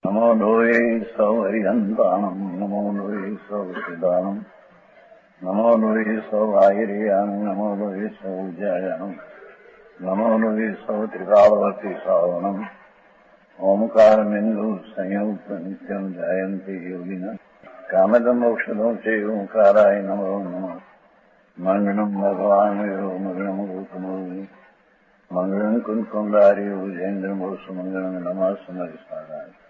નમો લોહે સૌ હરિહંતાણમ નમો લોહે સૌ સિદ્ધાણમ નમો લોહે સૌ આહિર્યાણમ નમો લોહે સૌ જયાણમ નમો લોહે સૌ ત્રિકાળવતી સાવણમ ઓમકાર બિંદુ સંયુક્ત નિત્યમ જયંતિ યોગિન કામદમ મોક્ષદો છે ઓંકારાય નમો નમઃ મંગળમ ભગવાન મંગળમ ગૌતમો મંગળમ કુંકુંડાર્યો જૈન્દ્રમો સુમંગળમ નમઃ સમરિસારાય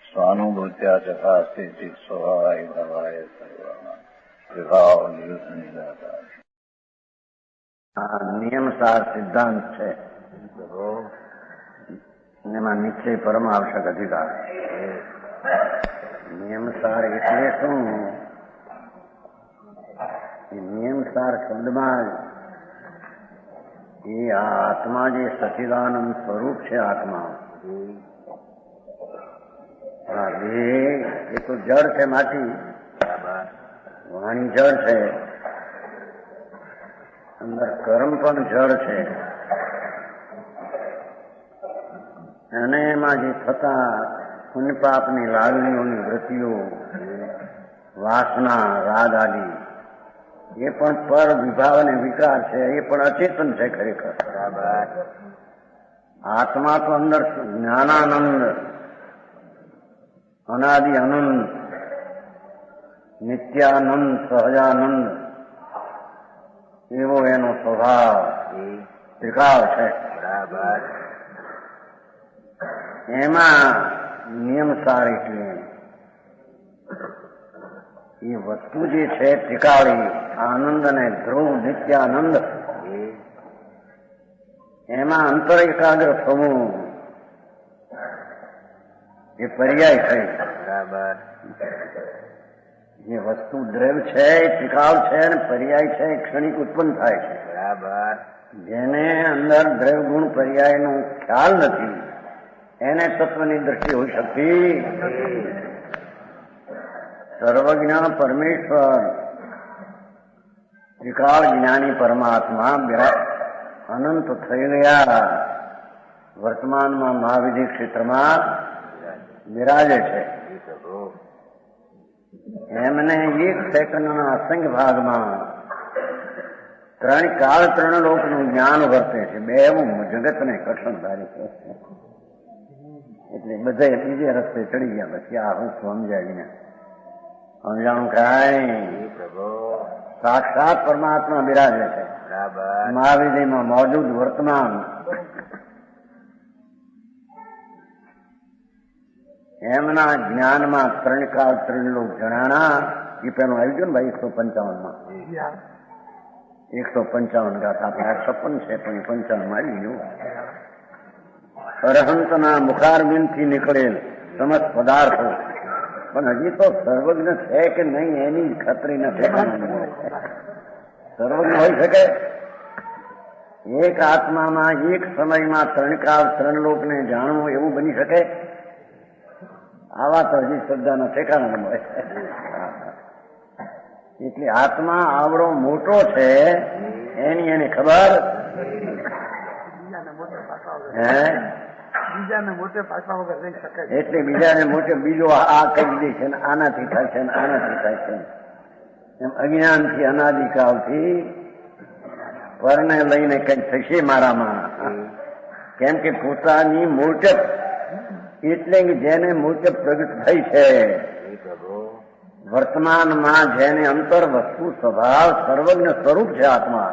સ્વાનુભૂત્યા ચકાસ્તે સ્વભાવાય ભવાય સર્વમાં વિભાવ નિયુત નિરાકાર. નિયમસાર સિદ્ધાંત છે એમાં નિશ્ચય પરમ આવશ્યક અધિકાર. નિયમસાર એટલે શું? નિયમસાર શબ્દમાં એ આત્મા જે સચિદાનંદ સ્વરૂપ છે, આત્મા એ તો જળ છે, માટી, વાણી જળ છે, અંદર કર્મ પણ જળ છે, અને એમાં જે થતા પુણ્ય પાપની લાગણીઓની વૃત્તિઓ, વાસના, રાગ આદિ એ પણ પર વિભાવ અને વિકાર છે, એ પણ અચેતન છે ખરેખર. આત્મા તો અંદર જ્ઞાનાનંદ, અનાદિ અનંત, નિત્યાનંદ, સહજાનંદ એવો એનો સ્વભાવ ત્રિકાળ છે. એમાં નિયમસાર એટલે એ વસ્તુ જે છે ત્રિકાળી, આનંદ અને ધ્રુવ નિત્યાનંદ, એમાં અંતર એકાગ્ર થવું એ પર્યાય થઈ. જે વસ્તુ દ્રવ્ય છે એ ત્રિકાળ છે અને પર્યાય છે, એ ક્ષણિક ઉત્પન્ન થાય છે. જેને અંદર દ્રવ્ય ગુણ પર્યાય નો ખ્યાલ નથી એને તત્વની દ્રષ્ટિ હોઈ શકતી. સર્વજ્ઞ પરમેશ્વર ત્રિકાળ જ્ઞાની પરમાત્મા અનંત થઈ ગયા, વર્તમાનમાં મહાવિધિ ક્ષેત્રમાં બિરાજે છે. એમને એક સેકન્ડના અસંખ્ય ભાગમાં ત્રણ કાળ ત્રણ લોકનું જ્ઞાન વર્તે છે. બેવું જગતને કઠણ છે. એટલે બધે બીજે રસ્તે ચડી ગયા. પછી આ હું સમજાવીને સમજાણું કાંઈ સાક્ષાત પરમાત્મા બિરાજે છે મહાવિધિમાં મોજૂદ વર્તમાન. એમના જ્ઞાનમાં ત્રણ કાળ ત્રણ લોક જણાણા. એ પેલું આવી ગયું ને ભાઈ 155માં 155 ગાથા. આપણે 56 છે પણ 55 મારી ગયું. અરહંતના મુખારબિંદથી નીકળેલ સમસ્ત પદાર્થો, પણ હજી તો સર્વજ્ઞ છે કે નહીં એની ખાતરી નથી. સર્વજ્ઞ હોઈ શકે? એક આત્મામાં એક સમયમાં ત્રણ કાળ ત્રણ લોકને જાણવું એવું બની શકે? આવા તો હજી શબ્દના ઠેકાણા ન મળે. એટલે આત્મા આવડો મોટો છે એની એને ખબર એટલે બીજાને મોટે બીજો આ કરી દે છે, આનાથી થાય છે, આનાથી થાય છે. એમ અજ્ઞાનથી અનાદિકાળથી પરને લઈને કઈ થશે મારામાં. કેમ કે પોતાની મોટપ એટલે કે જેને મોટપ પ્રગટ થઈ છે, વર્તમાનમાં જેને અંતર વસ્તુ સ્વભાવ સર્વજ્ઞ સ્વરૂપ છે આત્મા.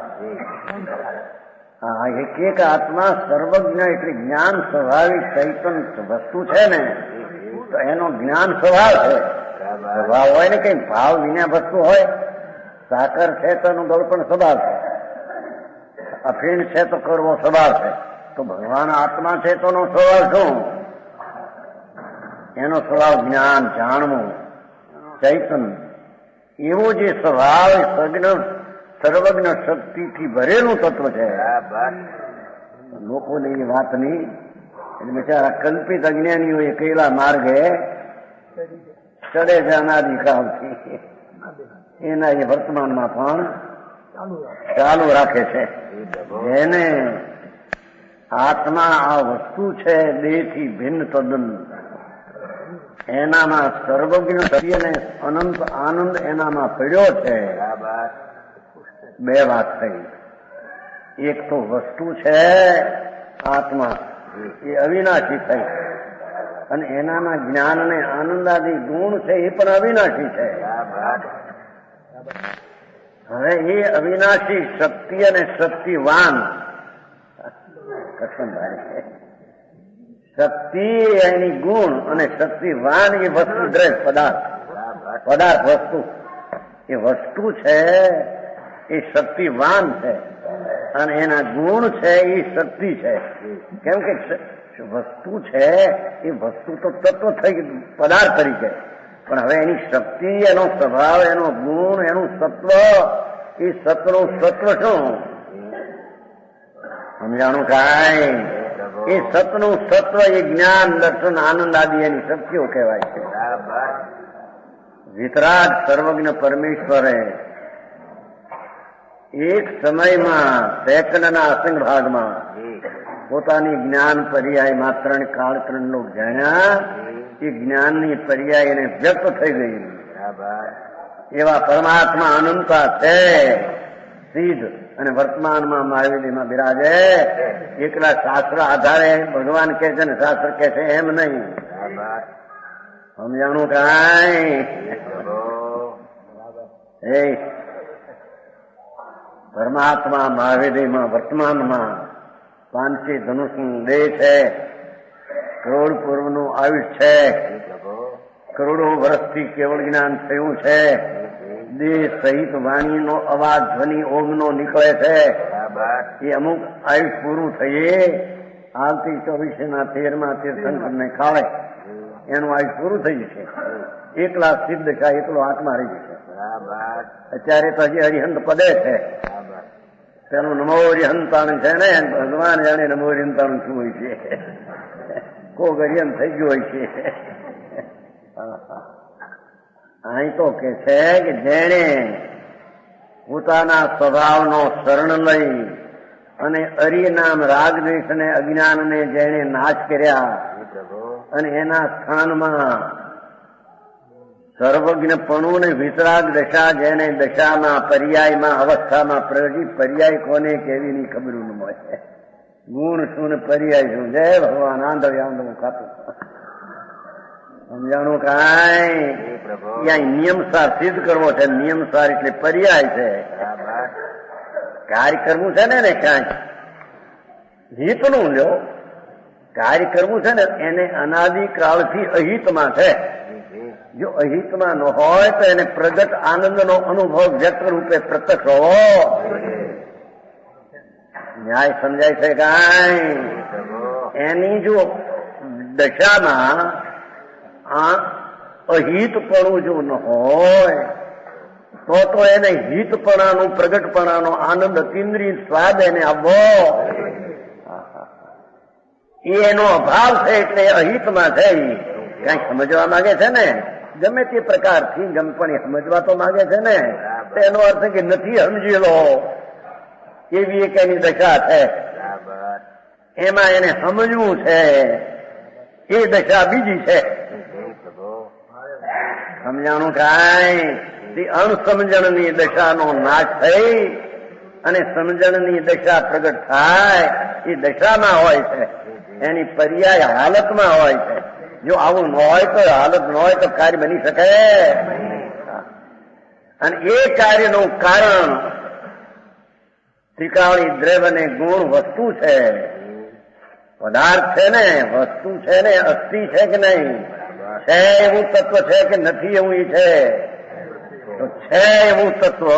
હા, એક આત્મા સર્વજ્ઞ એટલે જ્ઞાન સ્વાભાવિક ચૈતન વસ્તુ છે ને, તો એનો જ્ઞાન સ્વભાવ છે. સ્વભાવ હોય ને કઈ ભાવ વિના વસ્તુ હોય. સાકર છે તો એનો ગળપણ સ્વભાવ છે, અફીણ છે તો કરવો સ્વભાવ છે. તો ભગવાન આત્મા છે તો એનો સ્વભાવ શું? એનો સ્વભાવ જ્ઞાન, જાણવું, ચૈતન. એવો જે સ્વભાવ સર્વજ્ઞ શક્તિથી ભરેલું તત્વ છે. લોકોને એ વાતની એટલે બિચારા કલ્પિત અજ્ઞાનીઓ એ કૈલા માર્ગે ચડે છે અનાદિકાળથી. એના એ વર્તમાનમાં પણ ચાલુ રાખે છે. જેને આત્મા આ વસ્તુ છે દેહથી ભિન્ન તદ્દન એનામાં સર્વજ્ઞ સત્ય અને અનંત આનંદ એનામાં પડ્યો છે. બે વાત થઈ. એક તો વસ્તુ છે આત્મા, એ અવિનાશી થઈ, અને એનામાં જ્ઞાન અને આનંદાદી ગુણ છે એ પણ અવિનાશી છે. હવે એ અવિનાશી શક્તિ અને શક્તિવાન શક્તિ એની ગુણ અને શક્તિવાન એ વસ્તુ દ્રવ્ય પદાર્થ વસ્તુ, એ વસ્તુ છે એ શક્તિવાન છે, અને એના ગુણ છે એ શક્તિ છે. કેમ કે વસ્તુ છે એ વસ્તુ તો તત્વ થઈ ગયું પદાર્થ તરીકે, પણ હવે એની શક્તિ, એનો સ્વભાવ, એનો ગુણ, એનું સત્વ, એ સત્વનું સત્વ શું સમજાણું કાંઈ? એ સતનું સત્વ એ જ્ઞાન દર્શન આનંદ આદિ એની શક્તિઓ કહેવાય છે. વિતરાગ સર્વજ્ઞ પરમેશ્વરે એક સમયમાં સેકન્ડના અસંગ ભાગમાં પોતાની જ્ઞાન પર્યાય માત્ર કાળક્રમ લોક જાણ્યા, એ જ્ઞાનની પર્યાય એને વ્યક્ત થઈ ગઈ. એવા પરમાત્મા અનંતા છે સિદ્ધ, અને વર્તમાનમાં મહાવીરમાં બિરાજે. એકલા શાસ્ત્ર આધારે ભગવાન કે છે ને શાસ્ત્ર કે છે એમ નહીં. સમજાણું કાંઈ? એ પરમાત્મા મહાવીરમાં વર્તમાનમાં પાંચી ધનુષનું દેહ છે, કરોડ પૂર્વનું આયુષ છે, કરોડો વર્ષથી કેવળ જ્ઞાન થયું છે, દેહ સહિત વાણીનો અવાજ ધ્વનિ ઓમનો નીકળે છે. એ અમુક આયુષ પૂરું થઈએ આવતી 24ના 13મા તીર્થંકરને ખાવે એનું આયુષ પૂરું થઈ જશે. એકલા સિદ્ધ છે, એકલો આત્મા રહી જશે. અત્યારે તો હજી હરિહંત પદે છે. તેનું નમો હરિહંતાણ છે ને, ભગવાન જાણે નમો હરિહંતાણ શું હોય છે. કોક હરિહંત થઈ ગયું હોય છે. અહીં તો કે છે કે જેણે પોતાના સ્વભાવનો શરણ લઈ અને અરિનામ રાગદ્વેષ અને અજ્ઞાનને જેણે નાશ કર્યા, અને એના સ્થાનમાં સર્વજ્ઞપણું ને વિતરાગ દશા, જેને દશામાં પર્યાયમાં અવસ્થામાં પ્રગટી, પર્યાય કોને કેવી ની ખબર ન મળે. ગુણ શું ને પર્યાય શું? જય ભગવાન. આંધળ આંધળું ખાતું સમજાણું કાંઈ? ત્યાં નિયમસાર સિદ્ધ કરવો છે. નિયમસાર એટલે પર્યાય છે. કાર્ય કરવું છે ને ક્યાંક હિતનું લ્યો. કાર્ય કરવું છે ને એને અનાદિકાળથી અહિતમાં છે. જો અહિતમાં ન હોય તો એને પ્રગટ આનંદનો અનુભવ વ્યક્ત રૂપે પ્રત્યક્ષ હોવો. ન્યાય સમજાય છે કાંઈ? એની જો દશામાં અહિતપણું જો ન હોય તો એને હિતપણાનું પ્રગટપણાનો આનંદ અતિન્દ્રિય સ્વાદ એને આવવો. એનો અભાવ છે એટલે અહિતમાં છે. કઈક સમજવા માંગે છે ને, ગમે તે પ્રકારથી પણ સમજવા તો માંગે છે ને, એનો અર્થ કે નથી સમજી લો એવી એક એની દશા છે. એમાં એને સમજવું છે, એ દશા બીજી છે. સમજાણું કાંઈ? અણસમજણની દશાનો નાશ થઈ અને સમજણની દશા પ્રગટ થાય, એ દશામાં હોય છે. એની પર્યાય હાલતમાં હોય છે. જો આવું ન હોય તો, હાલત ન હોય તો કાર્ય બની શકે. અને એ કાર્યનું કારણ ત્રિકાળી દ્રવ્ય અને ગુણ વસ્તુ છે, પદાર્થ છે ને, વસ્તુ છે ને, અસ્થિ છે કે નહીં? છે એવું તત્વ છે કે નથી એવું છે? તો છે એવું તત્વ,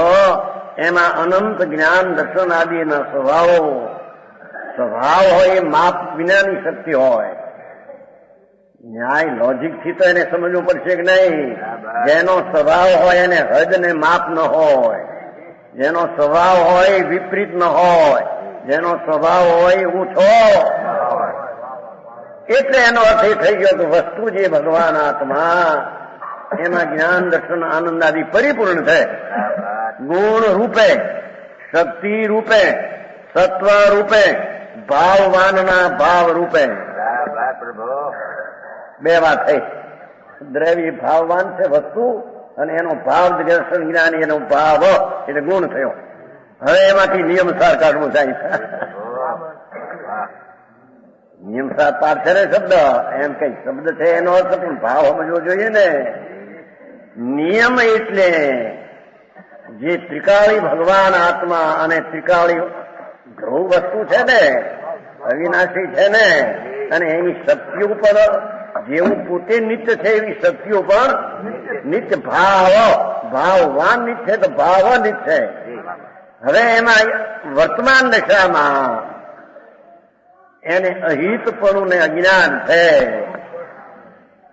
એમાં અનંત જ્ઞાન દર્શન આદિના સ્વભાવ હોય, એ માપ વિનાની શક્તિ હોય. ન્યાય લોજિક થી તો એને સમજવું પડશે કે નહીં? જેનો સ્વભાવ હોય એને હદ ને માપ ન હોય, જેનો સ્વભાવ હોય વિપરીત ન હોય, જેનો સ્વભાવ હોય ઊંચો, એટલે એનો અર્થ એ થઈ ગયો કે વસ્તુ જે ભગવાન આત્મા, એમાં જ્ઞાન દર્શન આનંદ આદિ પરિપૂર્ણ છે. ગુણ રૂપે, શક્તિ રૂપે, સત્વ રૂપે, ભાવવાનના ભાવ રૂપે. બે વાત થઈ. દ્રવ્ય ભાવવાન છે વસ્તુ, અને એનો ભાવ દર્શન જ્ઞાની, એનો ભાવ એટલે ગુણ થયો. હવે એમાંથી નિયમસાર કાઢવું થાય. નિયમસાર પાર છે ને શબ્દ, એમ કઈ શબ્દ છે એનો અર્થ પણ ભાવ સમજવો જોઈએ ને. નિયમ એટલે જે ત્રિકાળી ભગવાન આત્મા અને ત્રિકાળી ધ્રુવ વસ્તુ છે ને, અવિનાશી છે ને, અને એની શક્તિઓ પર જેવું પોતે નિત્ય છે એવી શક્તિઓ પણ નિત્ય ભાવવાન નિત્ય તો ભાવ નિત્ય. હવે એમાં વર્તમાન દશામાં એને અહિતપણું ને અજ્ઞાન છે.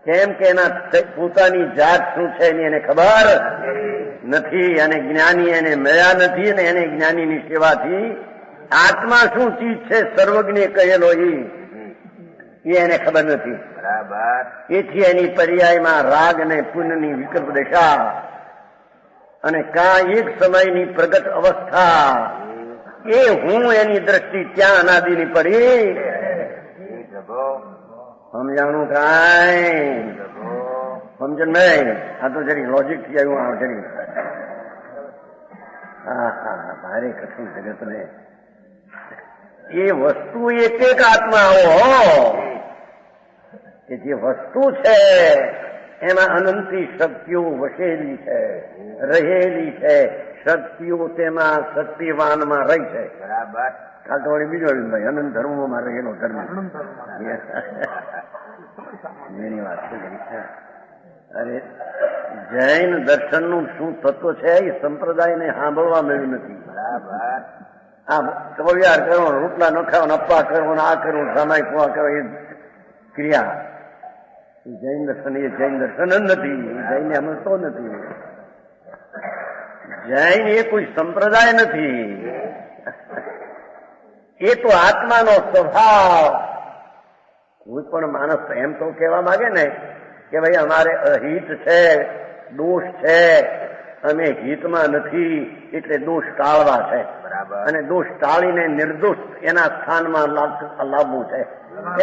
કેમ કે એના પોતાની જાત શું છે એની એને ખબર નથી, અને જ્ઞાની એને મળ્યા નથી, અને એને જ્ઞાનીની સેવાથી આત્મા શું ચીજ છે સર્વજ્ઞ કહેલો એ એને ખબર નથી. બરાબર. એથી એની પર્યાયમાં રાગ અને પુણ્યની વિકલ્પ દશા અને એક સમયની પ્રગટ અવસ્થા, એ હું એની દ્રષ્ટિ ત્યાં અનાદિની પડી. સમજાણું કાંઈ સમજણ નહીં? આ તો જરી લોજિક થી આવ્યું. આ જરી હા ભારે કઠિન જગત ને એ વસ્તુ એક આત્મા કે જે વસ્તુ છે એમાં અનંતી શક્તિઓ વસેલી છે, રહેલી છે. શક્તિઓ તેમાં શક્તિવાનમાં રહી છે. બરાબર. કાલ તો વળી બીજો ભાઈ અનંત ધર્મોમાં રહેલો ધર્મ એની વાત છે. અરે જૈન દર્શન નું શું તત્વ છે એ સંપ્રદાયને સાંભળવા મળ્યું નથી. બરાબર. આ કવિયાર કરો, રોટલા નખાવો, અપ્પા કરવો, આ કરવું, સામાય કુવા કરો, એ ક્રિયા જૈન દર્શન એ જૈન દર્શન જ નથી. જૈનને સમજતો નથી. જૈન એ કોઈ સંપ્રદાય નથી, એ તો આત્માનો સ્વભાવ. કોઈ પણ માણસ એમ તો કહેવા માંગે ને કે ભાઈ અમારે અહિત છે, દોષ છે, અમે હિતમાં નથી એટલે દોષ ટાળવા છે. બરાબર. અને દોષ ટાળીને નિર્દોષ એના સ્થાનમાં લાવવું છે.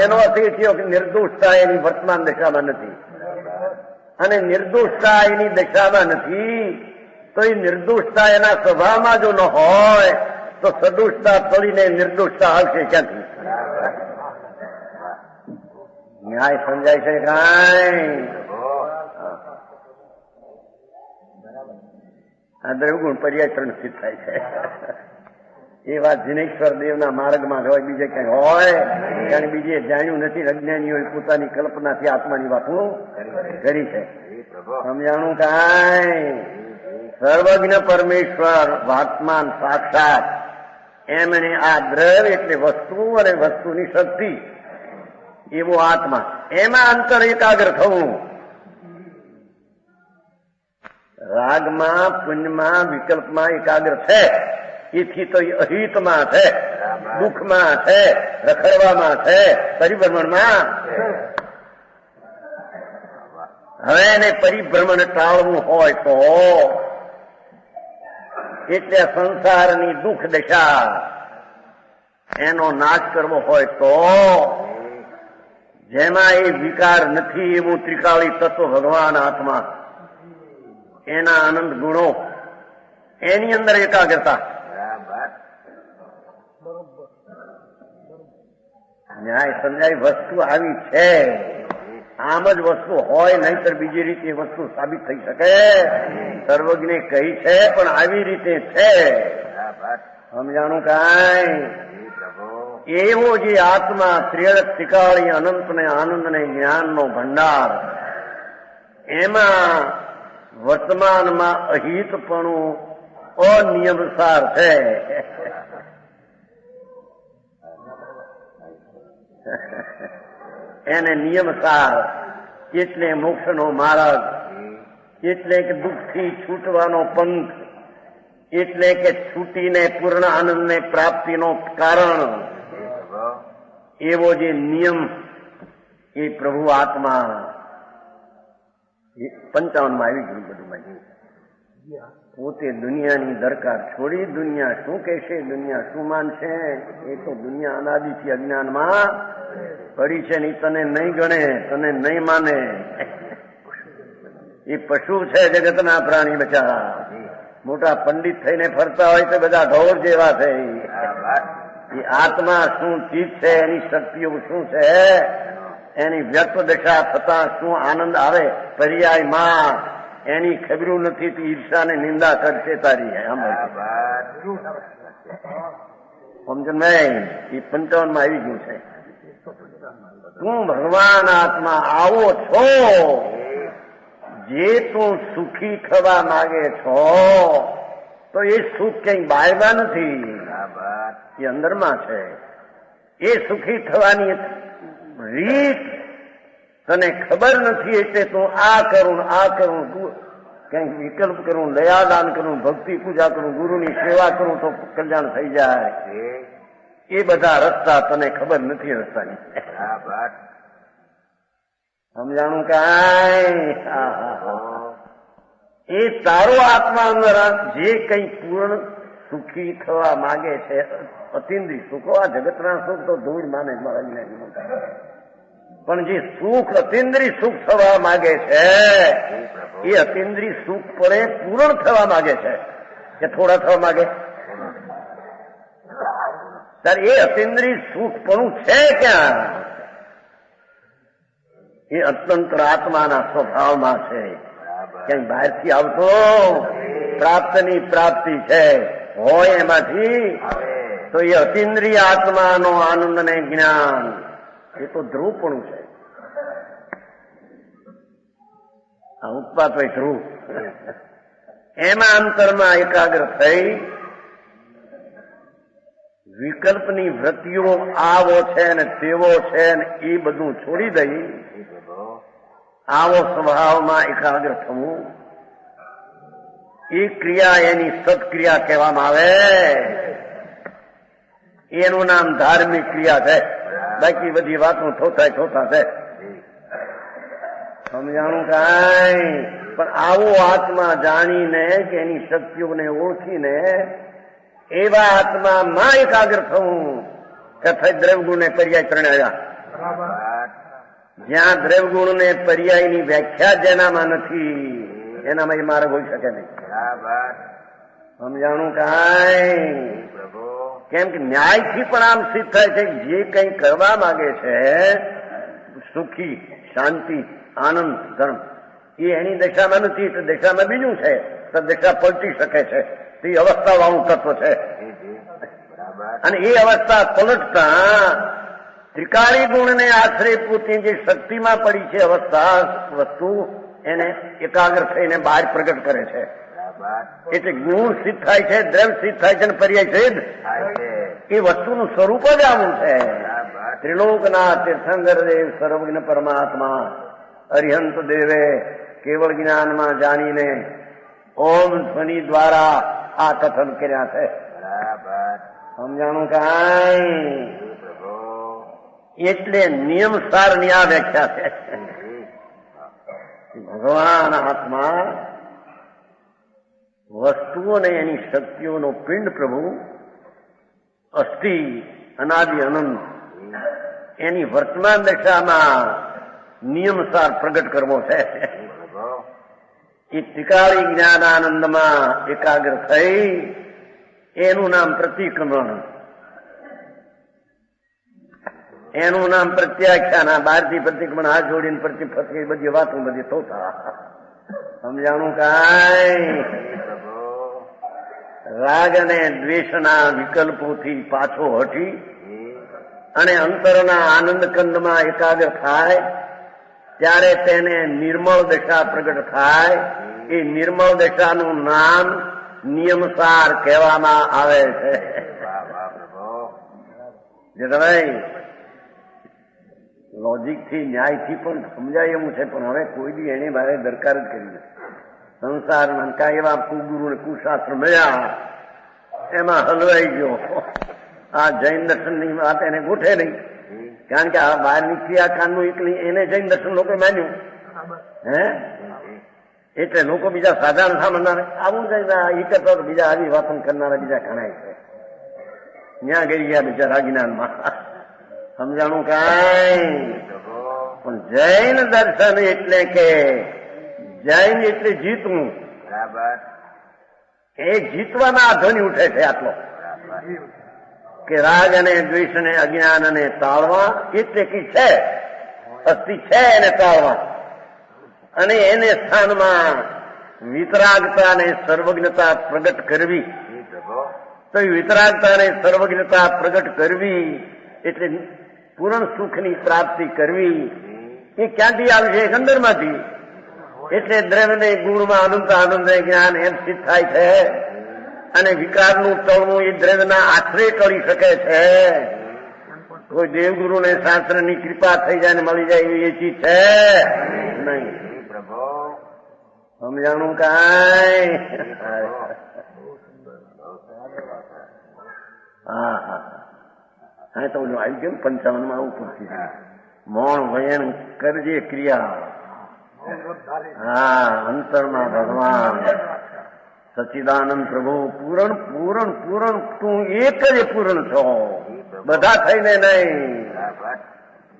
એનો અર્થ એ થયો કે નિર્દોષતા એની વર્તમાન દશામાં નથી, અને નિર્દોષતા એની દશામાં નથી તો એ નિર્દોષતા એના સ્વભાવમાં જો ન હોય તો સદોષતા તળીને નિર્દોષતા આવશે ક્યાંથી? ન્યાય સમજાય છે કાંઈ? આ દ્રવગુણ પર્યાય સ્થિત થાય છે. એ વાત જિનેશ્વર દેવના માર્ગમાં હોય, બીજે કઈ હોય? કારણ બીજે જાણ્યું નથી. અજ્ઞાનીઓએ પોતાની કલ્પનાથી આત્માની વાતો કરી છે. સમજાણું કાંઈ? સર્વજ્ઞ પરમેશ્વર વાત્માન સાક્ષાત એમણે આ દ્રવ એટલે વસ્તુ અને વસ્તુની શક્તિ એવો આત્મા, એમાં અંતર એકાગ્ર થવું. રાગમાં, પુણ્યમાં, વિકલ્પમાં એકાગ્ર છે, એથી તો અહિતમાં છે, દુઃખમાં છે, રખડવામાં છે, પરિભ્રમણમાં. હવે એને પરિભ્રમણ ટાળવું હોય તો એટલે સંસારની દુઃખ દશા એનો નાશ કરવો હોય તો જેમાં એ વિકાર નથી એવું ત્રિકાળી તત્વ ભગવાન આત્મા, એના આનંદ ગુણો, એની અંદર એકાગ્રતા. ન્યાય સમજાય? વસ્તુ આવી છે, આમ જ વસ્તુ હોય, નહીતર બીજી રીતે વસ્તુ સાબિત થઈ શકે? સર્વજ્ઞ કહી છે પણ આવી રીતે છે. સમજાણું કાંઈ? એવો જે આત્મા ત્રિકાળી અનંત ને આનંદ ને જ્ઞાનનો ભંડાર, એમાં વર્તમાનમાં અહિતપણું અનિયમસાર છે. એને નિયમસાર એટલે મોક્ષનો માર્ગ, એટલે કે દુઃખથી છૂટવાનો પંથ, એટલે કે છૂટીને પૂર્ણ આનંદને પ્રાપ્તિનો કારણ એવો જે નિયમ એ પ્રભુ આત્મા 55 આવી ગયું. બધું પોતે દુનિયાની દરકાર છોડી, દુનિયા શું કહેશે, દુનિયા શું માનશે, એ તો દુનિયા અનાદિથી અજ્ઞાનમાં પડી છે. નહીં તને નહીં ગણે, તને નહીં માને. એ પશુ છે જગતના પ્રાણી બચારા. મોટા પંડિત થઈને ફરતા હોય તો બધા ઢોર જેવા છે. એ આત્મા શું ચીજ છે, એની શક્તિઓ શું છે, એની વ્યક્ત દશા થતા શું આનંદ આવે પર્યાયમાં, એની ખબરું નથી. તો ઈર્ષાને નિંદા કરશે તારી. સમજણ નહીં? એ 55 માં આવી ગયું છે. તું ભગવાન આત્મા આવો છો, જે તું સુખી થવા માંગે છો, તો એ સુખ ક્યાંય બહારમાં નથી, એ અંદરમાં છે. એ સુખી થવાની રીત તને ખબર નથી, એટલે તું આ કરું આ કરું, કંઈક વિકલ્પ કરું, દયાદાન કરું, ભક્તિ પૂજા કરું, ગુરુની સેવા કરું તો કલ્યાણ થઈ જાય. એ બધા રસ્તા તને ખબર નથી રસ્તાની. સમજાણું કાંઈ? એ તારો આત્મા અંદર જે કઈ પૂર્ણ સુખી થવા માંગે છે, અતિન્દ્રિય સુખો, આ જગતના સુખ તો ધૂળ માને મહારાજને, પણ જે સુખ અતિન્દ્રિય સુખ થવા માંગે છે, એ અતિન્દ્રિય સુખ પર પૂર્ણ થવા માંગે છે કે થોડા થવા માંગે? ત્યારે એ અતિન્દ્રિય સુખ પણ છે ક્યાં? એ અત્યંતર આત્માના સ્વભાવમાં છે, ક્યાંય બહારથી આવતો. પ્રાપ્તની પ્રાપ્તિ છે હોય એમાંથી, તો એ અતિન્દ્રિય આત્માનો આનંદ ને જ્ઞાન એ તો ધ્રુવપણું છે. આ ઉત્પાદ હોય ધ્રુવ, એમાં અંતરમાં એકાગ્ર થઈ વિકલ્પની વૃત્તિઓ આવો છે ને તેવો છે ને એ બધું છોડી દઈ આવો સ્વભાવમાં એકાગ્ર થવું, એ ક્રિયા એની સત્ક્રિયા કહેવામાં આવે. એનું નામ ધાર્મિક ક્રિયા છે. બાકી બધી વાતો થોતા છે. સમજાણું કાંઈ? પણ આવો આત્મા જાણીને કે એની શક્તિઓને ઓળખીને એવા આત્મામાં એકાગ્ર થવું. કથા દ્રવગુણ ને પર્યાય પ્રણયા, જ્યાં દ્રવગુણ ને પર્યાયની વ્યાખ્યા જેનામાં નથી, એનામાં એ માર્ગ હોઈ શકે નહીં. સમજાણું કાંઈ? કેમ કે ન્યાયથી પણ આમ સિદ્ધ થાય છે જે કંઈ કરવા માંગે છે સુખી, શાંતિ, આનંદ, ધર્મ, એ એની દશામાં નથી, તો દશામાં બીજું છે, તો દશા પલટી શકે છે. તે અવસ્થા વાળું તત્વ છે. અને એ અવસ્થા પલટતા ત્રિકાળી ગુણને આશ્રય પૂરતી જે શક્તિમાં પડી છે અવસ્થા વસ્તુ, એને એકાગ્ર થઈને બહાર પ્રગટ કરે છે. એટલે ગુણ સિદ્ધ થાય છે, દ્રવ્ય સિદ્ધ થાય છે, અને પર્યાય સિદ્ધ. એ વસ્તુનું સ્વરૂપ જ આવું છે. ત્રિલોકનાથ તીર્થંકર દેવ સર્વજ્ઞ પરમાત્મા અરિહંત દેવે કેવળ જ્ઞાનમાં જાણીને ઓમ ધ્વનિ દ્વારા આ કથન કર્યા છે. સમજાણું કાંઈ? એટલે નિયમસારની આ વ્યાખ્યા છે. ભગવાન આત્મા વસ્તુઓને એની શક્તિઓનો પિંડ પ્રભુ અસ્થિ અનાદિ અનંત એની વર્તમાન દશામાં નિયમસાર પ્રગટ કરવો છે. એ ત્રિકાળી જ્ઞાનાનંદમાં એકાગ્ર થઈ એનું નામ પ્રતિક્રમણ, એનું નામ પ્રત્યાખ્યાન. બહારથી પ્રતિક્રમણ હાથ જોડીને પ્રતિફત બધી વાતો બધી થોતા. સમજાણું કાંઈ? રાગ અને દ્વેષના વિકલ્પોથી પાછો હટી અને અંતરના આનંદ કંદમાં એકાગ્ર થાય ત્યારે તેને નિર્મળ દશા પ્રગટ થાય. એ નિર્મળ દશાનું નામ નિયમસાર કહેવામાં આવે છે. જે તમે લોજિકથી ન્યાયથી પણ સમજાય એવું છે, પણ હવે કોઈ બી એને મારે દરકાર જ કરી નથી. સંસારમાં કાંઈ એવા કુગુરુ ને કુશાસ્ત્ર મળ્યા, એમાં હલવાઈ ગયો. આ જૈન દર્શનની વાત એને ગોઠે નહીં, કારણ કે આ બહારની ક્રિયાકાંડનું એકલી એને જૈન દર્શન લોકો માન્યું. એટલે લોકો બીજા સાધારણ સામાન્ય આવું જાય કરતા તો બીજા આવી વાતો કરનારા બીજા ઘણા છે. ત્યાં ગઈ ગયા બીજા જ્ઞાનમાં. સમજાણું કાંઈ? પણ જૈન દર્શન એટલે કે જૈન એટલે જીતવું. બરાબર. એ જીતવાના ધ્વનિ ઉઠે છે આટલો કે રાગ અને દ્વેષ અને અજ્ઞાન અને તાળવા એટલે કે છે અસ્થિ છે એને તાળવા અને એને સ્થાનમાં વિતરાગતા અને સર્વજ્ઞતા પ્રગટ કરવી. તો વિતરાગતા અને સર્વજ્ઞતા પ્રગટ કરવી એટલે પૂર્ણ સુખની પ્રાપ્તિ કરવી. એ ક્યાંથી આવશે? અંદરમાંથી. એટલે દ્રવ્યને ગુણમાં આનંદ જ્ઞાન એમ સિદ્ધ થાય છે અને વિકારનું ટળવું એ દ્રવ્યના આશરે ટળી શકે છે. કોઈ દેવગુરુ ને શાસ્ત્રની કૃપા થઈ જાય ને મળી જાય એવી એ ચીજ છે નહીં. સમજાણું કાંઈ? હા હા હા તો આવી ગયું 55 આવું પૂછ્યું. મૌન વયન કરજે ક્રિયા. હા અંતરમાં ભગવાન સચ્ચિદાનંદ પ્રભુ પૂરણ પૂરણ પૂરણ તું એક જ પૂરણ છો, બધા થઈને નહીં.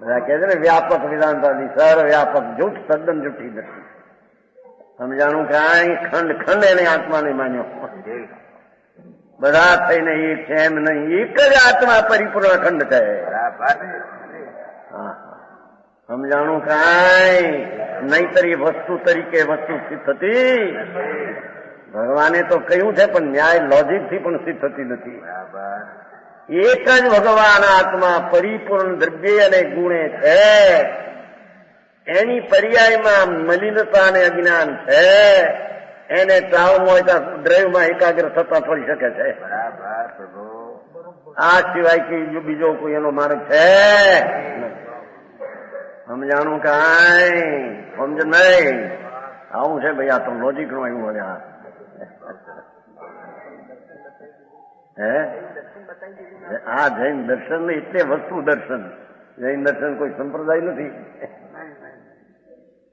બધા કહે છે ને વ્યાપક વેદાંતાની સર્વ વ્યાપક જૂઠ તદ્દન જૂઠી નથી. સમજાણું કાંઈ? ખંડ ખંડ એને આત્માને માન્યો. બધા થઈને એક છે એમ નહીં, એક જ આત્મા પરિપૂર્ણ અખંડ છે. હા સમજાણું કાંઈ? નહીતર એ વસ્તુ તરીકે વસ્તુ સિદ્ધ થતી. ભગવાને તો કહ્યું છે પણ ન્યાય લોજિક થી પણ સિદ્ધ થતી નથી. એક જ ભગવાન આત્મા પરિપૂર્ણ દ્રવ્ય અને ગુણે છે. એની પર્યાયમાં મલિનતા અને અજ્ઞાન છે. એને ટાળવું હોય તો દ્રવ્યમાં એકાગ્ર થતા થઈ શકે છે. આ સિવાય કે બીજો કોઈ એનો માર્ગ છે? સમજાણું કાંઈ? સમજ નહીં. આવું છે ભાઈ, આ તો લોજિક નું આવ્યું બધા. હે આ જૈન દર્શન ને એટલે વસ્તુ દર્શન. જૈન દર્શન કોઈ સંપ્રદાય નથી.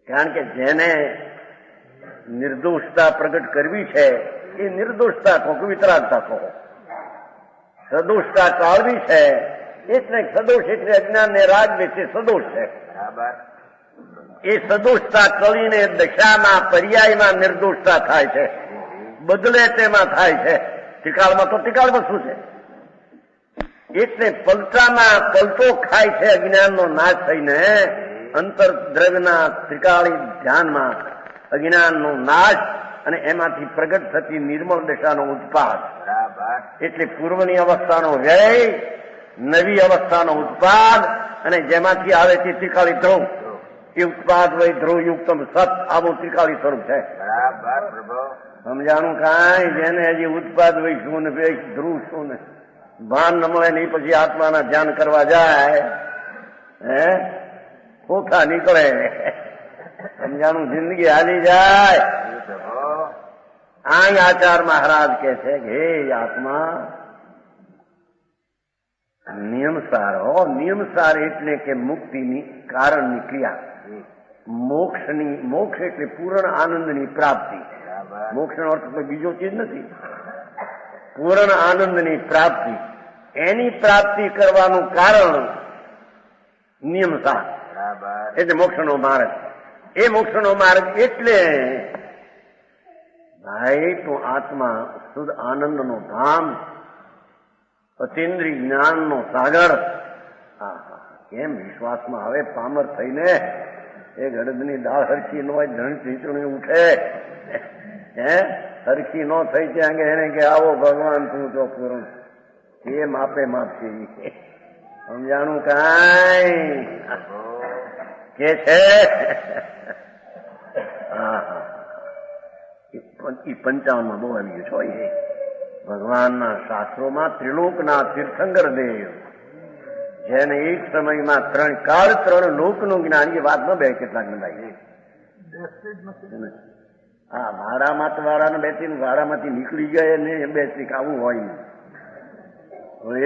કારણ કે જેને નિર્દોષતા પ્રગટ કરવી છે એ નિર્દોષતા કહો કે વિતરાગતા કહો. સદોષતા ટાળવી છે એટલે સદોષ એટલે અજ્ઞાન ને રાગ વિશે સદોષ છે. એ સદોષતા ટળીને દશામાં પર્યાયમાં નિર્દોષતા થાય છે, બદલે તેમાં થાય છે. ત્રિકાળમાં તો ત્રિકાળ વસ્તુ છે એટલે પલટામાં પલટો ખાય છે. અજ્ઞાનનો નાશ થઈને અંતર દ્રવ્યના ત્રિકાળી ધ્યાનમાં અજ્ઞાનનો નાશ અને એમાંથી પ્રગટ થતી નિર્મળ દશાનો ઉત્પાદ. એટલે પૂર્વની અવસ્થાનો વ્યય, નવી અવસ્થાનો ઉત્પાદ અને જેમાંથી આવે તે ત્રિકાળી ધ્રુવ. એ ઉત્પાદ વય ધ્રુવ યુક્તમ સત આવું ત્રિકાળી સ્વરૂપ છે. સમજાણું કાંઈ? જેને હજી ઉત્પાદ વય શું ને વય ધ્રુવ શું ને ભાન ન મળે નહીં, પછી આત્માના ધ્યાન કરવા જાય ખોખા નીકળે. સમજાણું? જિંદગી હાલી જાય. આ આચાર મહારાજ કે છે કે હે આત્મા નિયમસાર હો. નિયમસાર એટલે કે મુક્તિની કારણની ક્રિયા. મોક્ષ એટલે પૂર્ણ આનંદની પ્રાપ્તિ. મોક્ષનો અર્થ કોઈ બીજો ચીજ નથી. પૂર્ણ આનંદની પ્રાપ્તિ, એની પ્રાપ્તિ કરવાનું કારણ નિયમસાર એટલે મોક્ષનો માર્ગ. એ મોક્ષનો માર્ગ એટલે ભાઈ તું આત્મા શુદ્ધ આનંદનો ધામ, અતિન્દ્રિય જ્ઞાનનો સાગર. કેમ વિશ્વાસમાં આવે પામર થઈને એક અડદની દાળ હરખી ન હોય ધણ ચીચણી ઉઠે. હરખી ન થઈ ત્યાં એને કે આવો ભગવાન તું તો પૂર્ણ. એ માપે માપી. સમજાણું કાંઈ? કે છે એ 55 બહુ આવી ગયું છો. એ ભગવાનના શાસ્ત્રોમાં ત્રિલોકના તીર્થંકર દેવ જેને એક સમયમાં 3 કાળ 3 લોકનું જ્ઞાન. એ વાત ન બે કેટલાક નંદાય. હા ભાડામાં વાળાને બેસીને ભાડામાંથી નીકળી ગયા ને બેસી આવું હોય નહીં.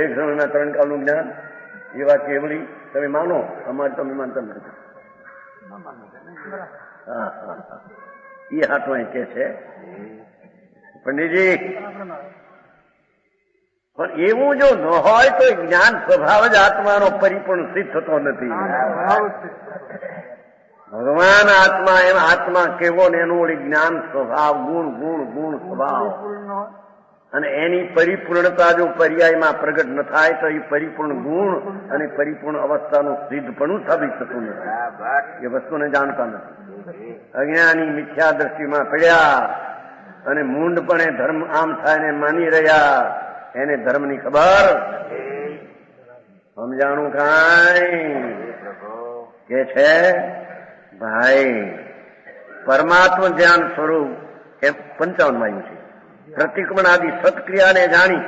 એક સમયમાં 3 કાળનું જ્ઞાન એવા કેવડી તમે માનો? અમારે તમે માનતા નથી. હા એ હાથો એ કે છે પંડિતજી. પણ એવું જો ન હોય તો જ્ઞાન સ્વભાવ જ આત્માનો પરિપૂર્ણ સિદ્ધ થતો નથી. ભગવાન આત્મા એમ આત્મા કેવો ને એનું વળી જ્ઞાન સ્વભાવ ગુણ ગુણ ગુણ સ્વભાવ અને એની પરિપૂર્ણતા જો પર્યાયમાં પ્રગટ ન થાય તો એ પરિપૂર્ણ ગુણ અને પરિપૂર્ણ અવસ્થાનું સિદ્ધપણું સાબિત થતું નથી. એ વસ્તુને જાણતા નથી. અજ્ઞાની મિથ્યા દ્રષ્ટિમાં પડ્યા અને મૂંડપણે ધર્મ આમ થાય ને માની રહ્યા. એને ધર્મની ખબર સમજાણું કાંઈ કે છે ભાઈ પરમાત્મા ધ્યાન સ્વરૂપ એ 55 માં છે. પ્રતિક્રમણ આદિ સત્ક્રિયાને જાણી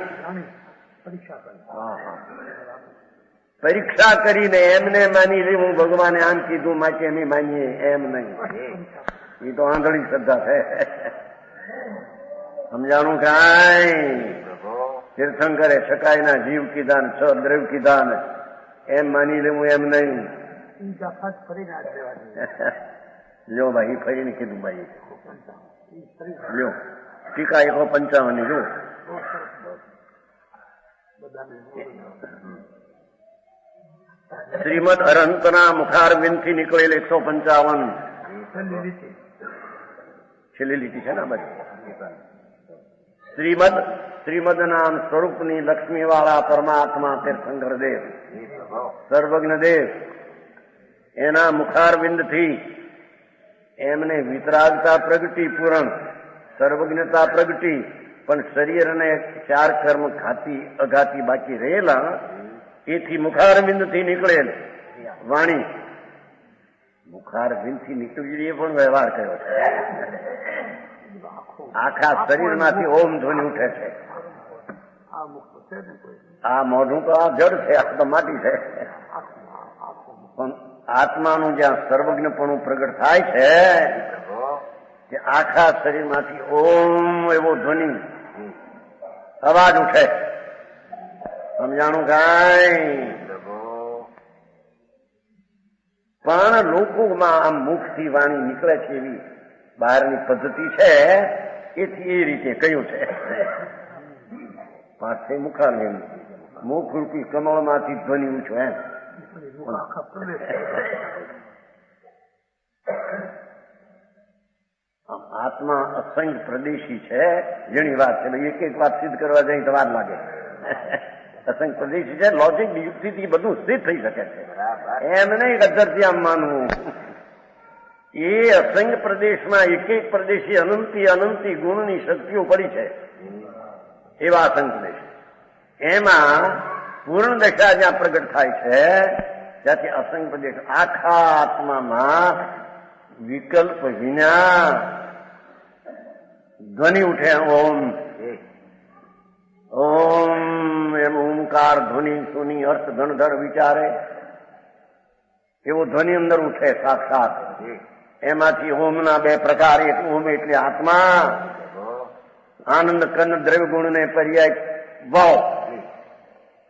પરીક્ષા કરીને એમને માની લે હું ભગવાને આમ કીધું માટે એમ માનીએ એમ નહીં. એ તો આંધળી શ્રદ્ધા છે. સમજાણું કાંઈ તીર્થંકરે શકાયના જીવ કીધા છ દ્રવ કીધા એમ માની લેવું એમ નહીં. લ્યો ભાઈ ફરીને કીધું ભાઈ લ્યો ટીકા 155 જો શ્રીમદ અરહંતના મુખારવિંદથી નીકળેલ 155 છેલ્લી લીટી છે ને બધી શ્રીમદ નામ સ્વરૂપની લક્ષ્મી વાળા પરમાત્મા તીર્થંકર દેવ સર્વજ્ઞ દેવ એના મુખારવિંદથી એમને વિતરાગતા પ્રગટી પૂરણ સર્વજ્ઞતા પ્રગટી પણ શરીર અને 4 કર્મ અઘાતી બાકી રહેલા એથી મુખારવિંદથી નીકળેલ વાણી મુખારવિંદથી નીકળી એ પણ વ્યવહાર કર્યો છે. આખા શરીરમાંથી ઓમ ધ્વનિ ઉઠે છે. આ મોઢું તો આ જડ છે, આ તો માટી છે. પણ આત્માનું જ્યાં સર્વજ્ઞપણું પ્રગટ થાય છે કે આખા શરીરમાંથી ઓમ એવો ધ્વનિ અવાજ ઉઠે. સમજાણું કાંઈ પણ લોકોમાં આમ મુખથી વાણી નીકળે છે એવી બહારની પદ્ધતિ છે. એથી એ રીતે કહ્યું છે પાસે મુખારવિંદ મુખરૂપી કમળમાંથી ધ્વનિ ઊંચો એમ. આત્મા અસંગ પ્રદેશી છે. જેની વાત છે એક એક વાત સિદ્ધ કરવા જાય તો વાર લાગે. અસંગ પ્રદેશી છે. લોજિક યુક્તિથી બધું સિદ્ધ થઈ શકે છે. એમ નહીં અધરથી આમ માનવું. એ અસંગ પ્રદેશમાં એક એક પ્રદેશી અનંતી ગુણની શક્તિઓ પડી છે. એવા અસંગ પ્રદેશ એમાં પૂર્ણ દશા જ્યાં પ્રગટ થાય છે ત્યાંથી અસંગ પ્રદેશ આખા આત્મામાં વિકલ્પ વિના ધ્વનિ ઉઠે. ઓમ એમ ઓમકાર ધ્વનિ સુની અર્થ ગણધર વિચારે એવો ધ્વનિ અંદર ઉઠે સાક્ષાત. એમાંથી ઓમના 2 પ્રકાર. એક ઓમ એટલે આત્મા આનંદ કન દ્રવ્ય ગુણ ને પર્યાય ભાવ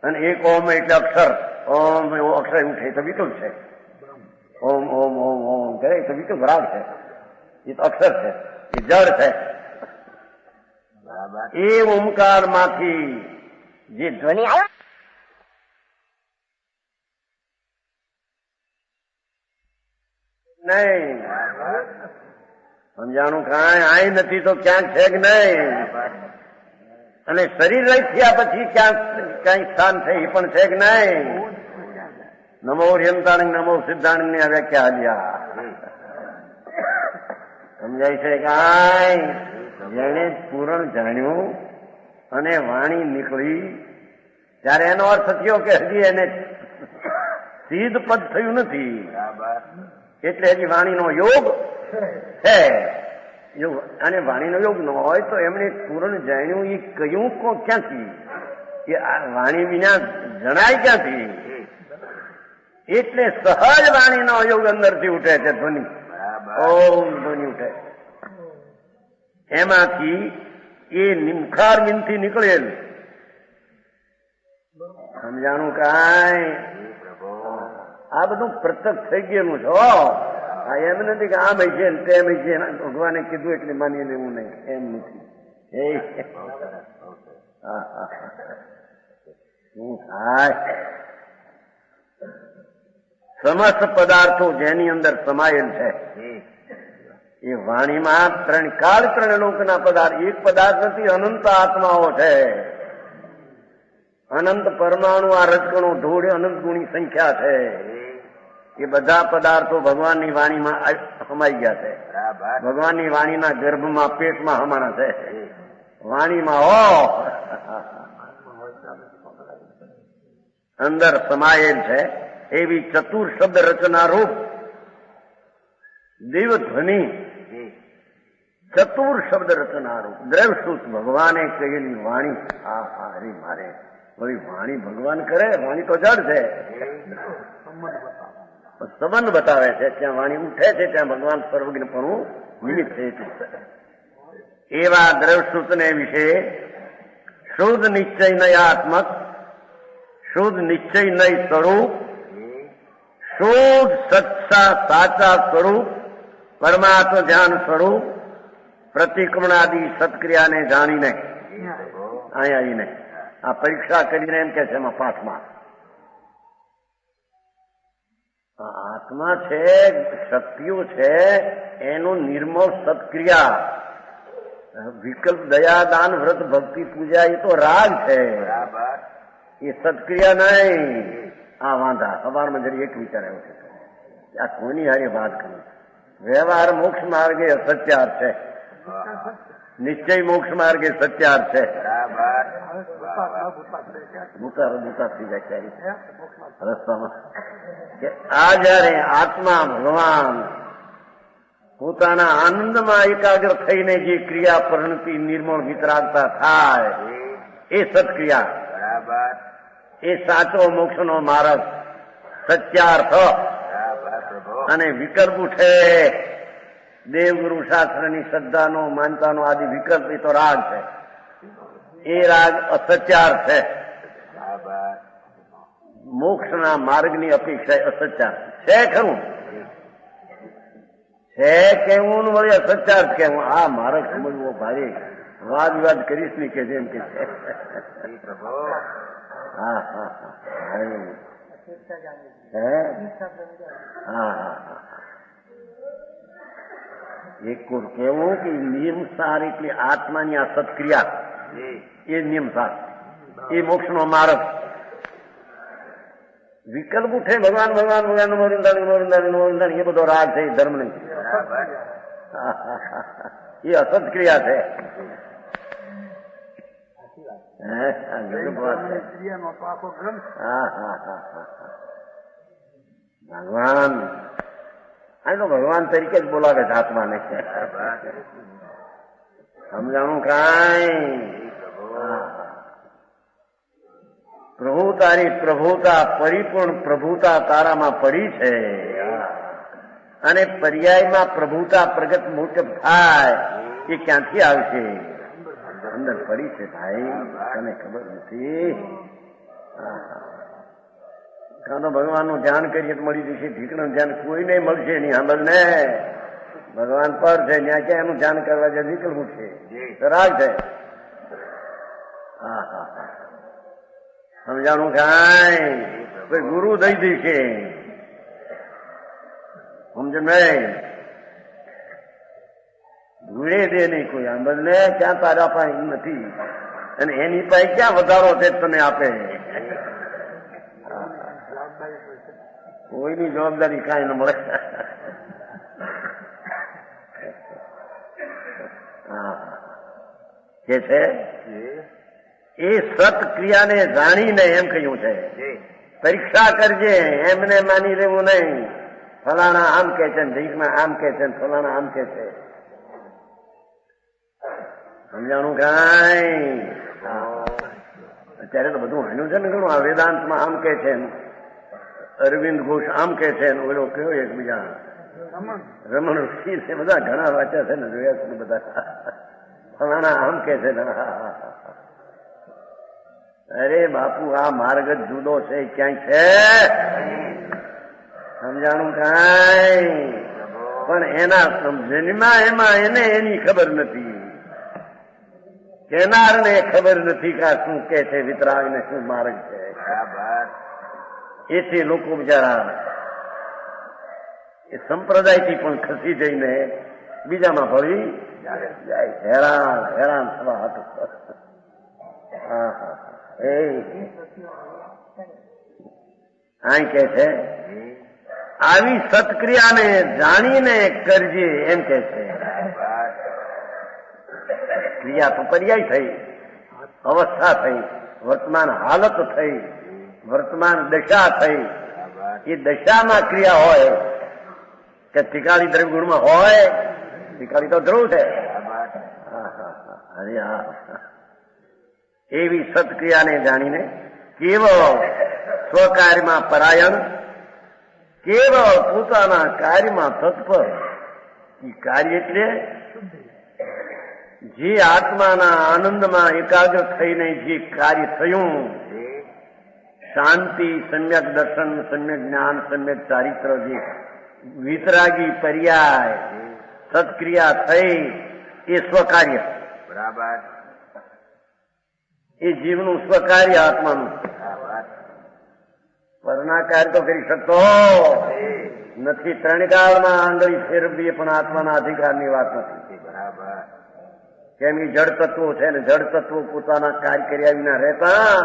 અને એક ઓમ એટલે અક્ષર. ઓમ એવો અક્ષર ઉઠે તો વિકલ્પ છે. ઓમ ઓમ ઓમ ઓમ કરે તો વિકલ્પ રાગ છે. એ તો અક્ષર છે, એ જડ છે. એ ઓમકાર માંથી જે ધ્વનિ આવ્યો નહીં. સમજાણું કાંઈ આય નથી તો ક્યાંક છે કે નહીં. અને શરીર રહી થયા પછી ક્યાંક કઈ સ્થાન છે એ પણ છે કે નહીં. નમો યંતાણ નમો સિદ્ધાંત ની વ્યાખ્યા આલ્યા સમજાય છે કાંઈ. જેને પૂરણ જાણ્યું અને વાણી નીકળી ત્યારે એનો અર્થ થયો કે હજી એને સિદ્ધ પદ થયું નથી. એટલે હજી વાણીનો યોગ છે. અને વાણીનો યોગ ન હોય તો એમણે પૂરણ જાણ્યું એ કયું ક્યાંથી? એ વાણી વિના જણાય ક્યાંથી? એટલે સહજ વાણીનો યોગ અંદરથી ઉઠે છે. ધ્વનિ ઓમ ધ્વનિ ઉઠે. એમાંથી એ મુખારવિંદથી નીકળેલ. સમજાણું કાંઈ? આ બધું પ્રત્યક્ષ થઈ ગયેલું છે. એમ નથી કે આમ છે ને તેમ છે. ભગવાને કીધું એટલે માની લેવું નહીં. એમ નથી. શું થાય? સમસ્ત પદાર્થો જેની અંદર સમાયેલ છે એ વાણીમાં ત્રણ કાળ ત્રણ લોકના પદાર્થ, એક પદાર્થ નથી, અનંત આત્માઓ છે. અનંત પરમાણુ, આ રજકણો ધૂળ અનંત ગુણી સંખ્યા છે. એ બધા પદાર્થો ભગવાનની વાણીમાં સમાઈ ગયા છે. ભગવાનની વાણીના ગર્ભમાં, પેટમાં હમાણા છે. વાણીમાં અંદર સમાયેલ છે. એવી ચતુર શબ્દ રચના રૂપ દેવધ્વનિ, ચતુર શબ્દ રચના રૂપ દ્રવસૂત ભગવાને કહેલી વાણી. અરે મારે વળી વાણી ભગવાન કરે, વાણી તો જડ છે. સંબંધ બતાવે છે. ત્યાં વાણી ઉઠે છે ત્યાં ભગવાન સર્વજ્ઞપણું નિમિત્ત છે. એવા દ્રવસૂતને વિશે શુદ્ધ નિશ્ચય નયાત્મક, શુદ્ધ નિશ્ચય નય સ્વરૂપ, શુદ્ધ સચ્ચા સાચા સ્વરૂપ, પરમાત્મ ધ્યાન સ્વરૂપ, પ્રતિક્રમણાદિ સત્ક્રિયાને જાણીને અહીંયા આવીને આ પરીક્ષા કરીને એમ કે છે એમાં પાઠમાં આત્મા છે, શક્તિઓ છે, એનું નિર્મળ સત્ક્રિયા, વિકલ્પ, દયા, દાન, વ્રત, ભક્તિ, પૂજા એ તો રાગ છે. એ સત્ક્રિયા નહીં. આ વાંધા સવારમાં જરી એક વિચાર આવ્યો છે. આ કોની હારી વાત કરું? વ્યવહાર મોક્ષ માર્ગે સત્યાર્થ છે, નિશ્ચય મોક્ષ માર્ગે સત્યાર્થ છે. ભૂતા થઈ જાય રસ્તામાં. આ જયારે આત્મા ભગવાન પોતાના આનંદમાં એકાગ્ર થઈને જે ક્રિયા પરિણતિ નિર્મળ વિતરાગતા થાય એ સત્ક્રિયા, એ સાચો મોક્ષનો માર્ગ, સત્યાર્થ. અને વિકલ્પ ઉઠે, દેવગુરુ શાસ્ત્રની શ્રદ્ધાનો, માનતાનો આદિ વિકલ્પ, એ તો રાગ છે. એ રાગ અસત્યાર્થ છે. મોક્ષના માર્ગની અપેક્ષા અસત્યાર્થ છે. ખરું છે કેવું વળી અસત્યાર્થ કેવું? આ માર્ગ સમજવો ભારે. વાદ વિવાદ કરીશ નહીં કે જેમ કે છે. હા હા હા. એક કોર કેવું કે નિયમસાર એટલે આત્માની આ સત્ક્રિયા, એ નિયમસાર, એ મોક્ષનો માર્ગ. વિકલ્પ ઉઠે ભગવાન ભગવાન ભગવાન મોરંદાણી એ બધો રાગ છે, એ ધર્મ નહીં. એ અસત ક્રિયા છે. ભગવાન આ તો ભગવાન તરીકે જ બોલાવે છે આત્માને. સમજાણું કાંઈ? પ્રભુ તારી પ્રભુતા, પરિપૂર્ણ પ્રભુતા તારામાં પડી છે. અને પર્યાયમાં પ્રભુતા પ્રગટ મોટપ થાય એ ક્યાંથી આવશે? અંદર પડી છે ભાઈ, તને ખબર નથી. કાં તો ભગવાનનું ધ્યાન કરીએ તો મળી જશે, ઠીકણું ધ્યાન કોઈ નહીં મળશે નહીં. સાંભળને, ભગવાન પર છે ત્યાં ક્યાં એનું ધ્યાન કરવા જાય નીકળવું છે, રાગ છે. હા હા હા, સમજાણું કાંઈ? કોઈ ગુરુ દઈ દેશે, સમજ નહીં? ગુણે દે નહીં કોઈ. સાંભળને, ક્યાં તારા પાસે નથી, અને એની પાસે ક્યાં વધારો છે તને આપે? કોઈની જવાબદારી કાંઈ ન મળે. કે છે એ સત્ક્રિયાને જાણીને એમ કહ્યું છે, પરીક્ષા કરજે, એમને માની લેવું નહીં. ફલાણા આમ કે છે, ભીખમાં આમ કે છે, ફલાણા આમ કે છે. સમજાણું કાંઈ? અત્યારે તો બધું હાન્યું છે ને ઘણું. આ વેદાંતમાં આમ કે છે, અરવિંદ ઘોષ આમ કે છે, ઓલો કયો એકબીજા રમણ ઋષિ છે, બધા ઘણા વાંચ્યા છે ને, જોયા છે ને બધા. ફલાણા આમ કે છે. અરે બાપુ, આ માર્ગ જ જુદો છે, ક્યાંય છે? સમજાણું કાંઈ? પણ એના સમજણમાં એમાં એને એની ખબર નથી. કેનારને ખબર નથી કે શું કે છે વિતરાગ ને શું માર્ગ છે. એથી લોકો બિચારા એ સંપ્રદાયથી પણ ખસી જઈને બીજામાં ભળી જાય. હેરાન થવા હતું. એ અહીં કે છે આવી સત્ક્રિયાને જાણીને કરજે એમ કે છે. ક્રિયા તો પર્યાય થઈ, અવસ્થા થઈ, વર્તમાન હાલત થઈ, વર્તમાન દશા થઈ. એ દશામાં ક્રિયા હોય કે ઠીકાળી દ્રવ્યગુણમાં હોય. ઠીકાળી તો ધ્રુવ છે. અરે હા, એવી સત્ક્રિયાને જાણીને કેવળ સ્વકાર્યમાં પરાયણ, કેવળ પોતાના કાર્યમાં તત્પર. એ કાર્ય એટલે જે આત્માના આનંદમાં એકાગ્ર થઈને જે કાર્ય થયું, શાંતિ, સમ્યક દર્શન, સમ્યક જ્ઞાન, સમ્યક ચારિત્ર, જે વિતરાગી પર્યાય સત્ક્રિયા થઈ, એ સ્વકાર્ય. બરાબર. એ જીવનું સ્વકાર્ય આત્માનું. પરના કાર્ય તો કરી શકતો નથી. ત્રણ કાળમાં આંગળી ફેરવીએ પણ આત્માના અધિકારની વાત નથી. બરાબર. કેમ કે જળ તત્વો છે ને, જળ તત્વો પોતાના કાર્ય કર્યા વિના રહેતા,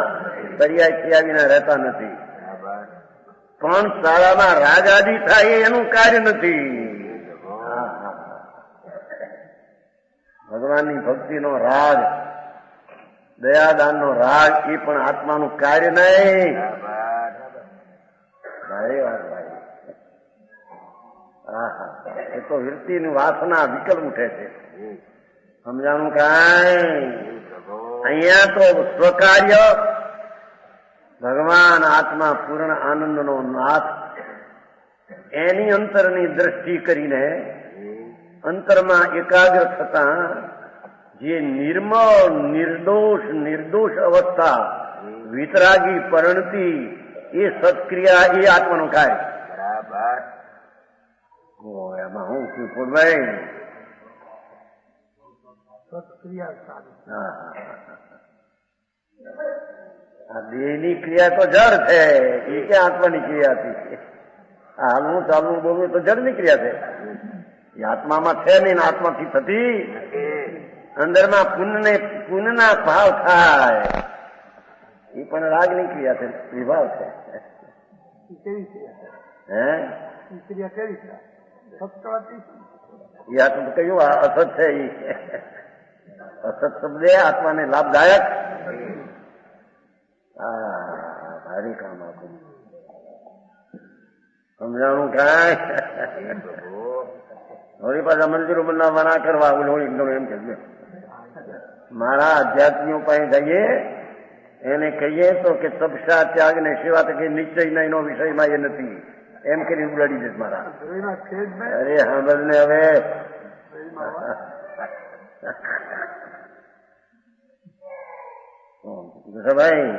પર્યાય થયા વિના રહેતા નથી. પણ શાળામાં રાગ આદિ થાય એનું કાર્ય નથી. ભગવાનની ભક્તિનો રાગ, દયાદાનનો રાગ, એ પણ આત્માનું કાર્ય નહીં. ભાઈ વાત ભાઈ. એ તો વૃત્તિની વાસના વિકલ ઉઠે છે. સમજાણું કાંઈ? અહીંયા તો સ્વકાર્ય ભગવાન આત્મા પૂર્ણ આનંદનો નાથ, એની અંતરની દ્રષ્ટિ કરીને અંતરમાં એકાગ્ર થતા જે નિર્મળ, નિર્દોષ અવસ્થા, વિતરાગી પરિણતિ, એ સત્ક્રિયા, એ આત્માનું કાર્ય. બરાબર. એમાં હું પૂરભાઈ આ દેહની ક્રિયા તો જળ છે, એ ક્યાં આત્માની ક્રિયા હતી? હાલવું ચાલવું બોલવું તો જળની ક્રિયા છે. એ આત્મામાં છે નહીં, આત્માથી થતી. અંદરમાં પુણ્યના ભાવ થાય, એ પણ રાગની ક્રિયા છે, વિભાવ છે. હે એ આત્મા કયું અસત છે? એ અસત શબ્દ આત્માને લાભદાયક. ભારી કામ આપું. સમજાણું કાંઈ? હોળી પાછા મંદિરો બનાવવા ના કરવા, હોળી એકદમ એમ કે મારા આધ્યાત્મીઓ પાસે જઈએ, એને કહીએ તો કે તપસ્યા, ત્યાગ ને સેવા તો કે નિશ્ચય નહીં નો વિષયમાં એ નથી, એમ કરીને ઉડાડી દે મારા. અરે સાંભળ ને હવે, ભાઈ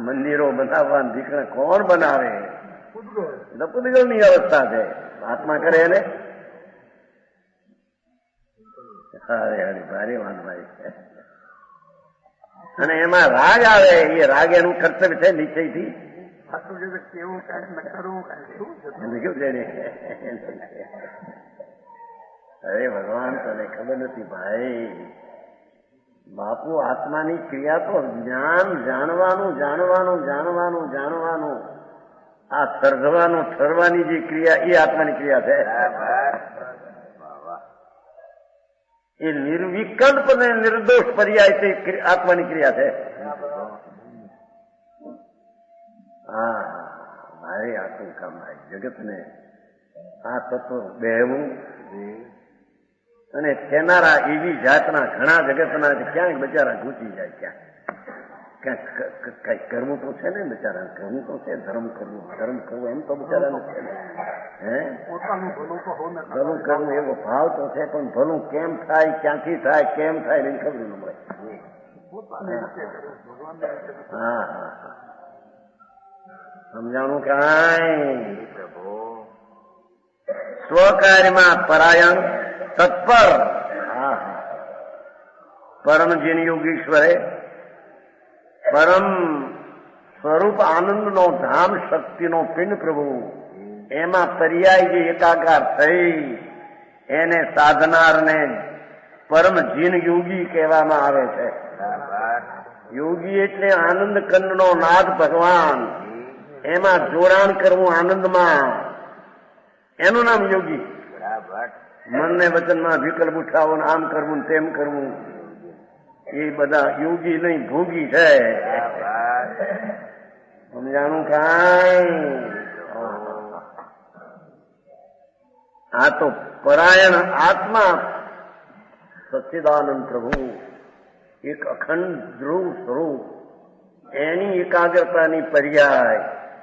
મંદિરો બનાવવા દીકરા કોણ બનાવે? પૂતગલ ની અવસ્થા છે. આત્મા કરે એને. અરે અરે ભારે વાંધ ભાઈ. અને એમાં રાગ આવે, એ રાગ એનું કર્તવ્ય છે નિશ્ચયથી. અરે ભગવાન તને ખબર નથી ભાઈ. બાપુ આત્માની ક્રિયા તો જ્ઞાન, જાણવાનું જાણવાનું જાણવાનું જાણવાનું, આ સર્જવાનું ઠરવાની જે ક્રિયા, એ આત્માની ક્રિયા છે. એ નિર્વિકલ્પ ને નિર્દોષ પર્યાય તે આત્માની ક્રિયા છે. હા, મારે આટલું કામ જગતને આ તત્વ બેહવું અને કેનારા એવી જાતના ઘણા જગતના ક્યાંક બચારા ઘૂસી જાય. ક્યાંક કઈ કરવું તો છે ને બચારા, કરવું તો છે, ધર્મ કરવું એમ તો બચારા છે ને. હે, ભલું કરવું એવો ભાવ તો છે, પણ ભલું કેમ થાય, ક્યાંથી થાય, કેમ થાય એની ખબર ન મળે. હા હા હા, સમજાણું કાંઈ? સ્વકાર્યમાં પરાયણ, તત્પર. હા હા, પરમ જીન યોગીશ્વરે પરમ સ્વરૂપ આનંદનો ધામ, શક્તિનો પિંડ પ્રભુ એમાં પર્યાય જે એકાકાર થઈ એને સાધનારને પરમ જીન યોગી કહેવામાં આવે છે. યોગી એટલે આનંદ કંદનો નાથ ભગવાન, એમાં જોડાણ કરવું આનંદમાં, એનું નામ યોગી. મનને વચનમાં વિકલ્પ ઉઠાવો, આમ કરવું તેમ કરવું, એ બધા યોગી નહીં, ભોગી છે. સમજાણું કાંઈ? આ તો પરાયણ આત્મા સચ્ચિદાનંદ પ્રભુ, એક અખંડ ધ્રુવ સ્વરૂપ, એની એકાગ્રતાની પર્યાય,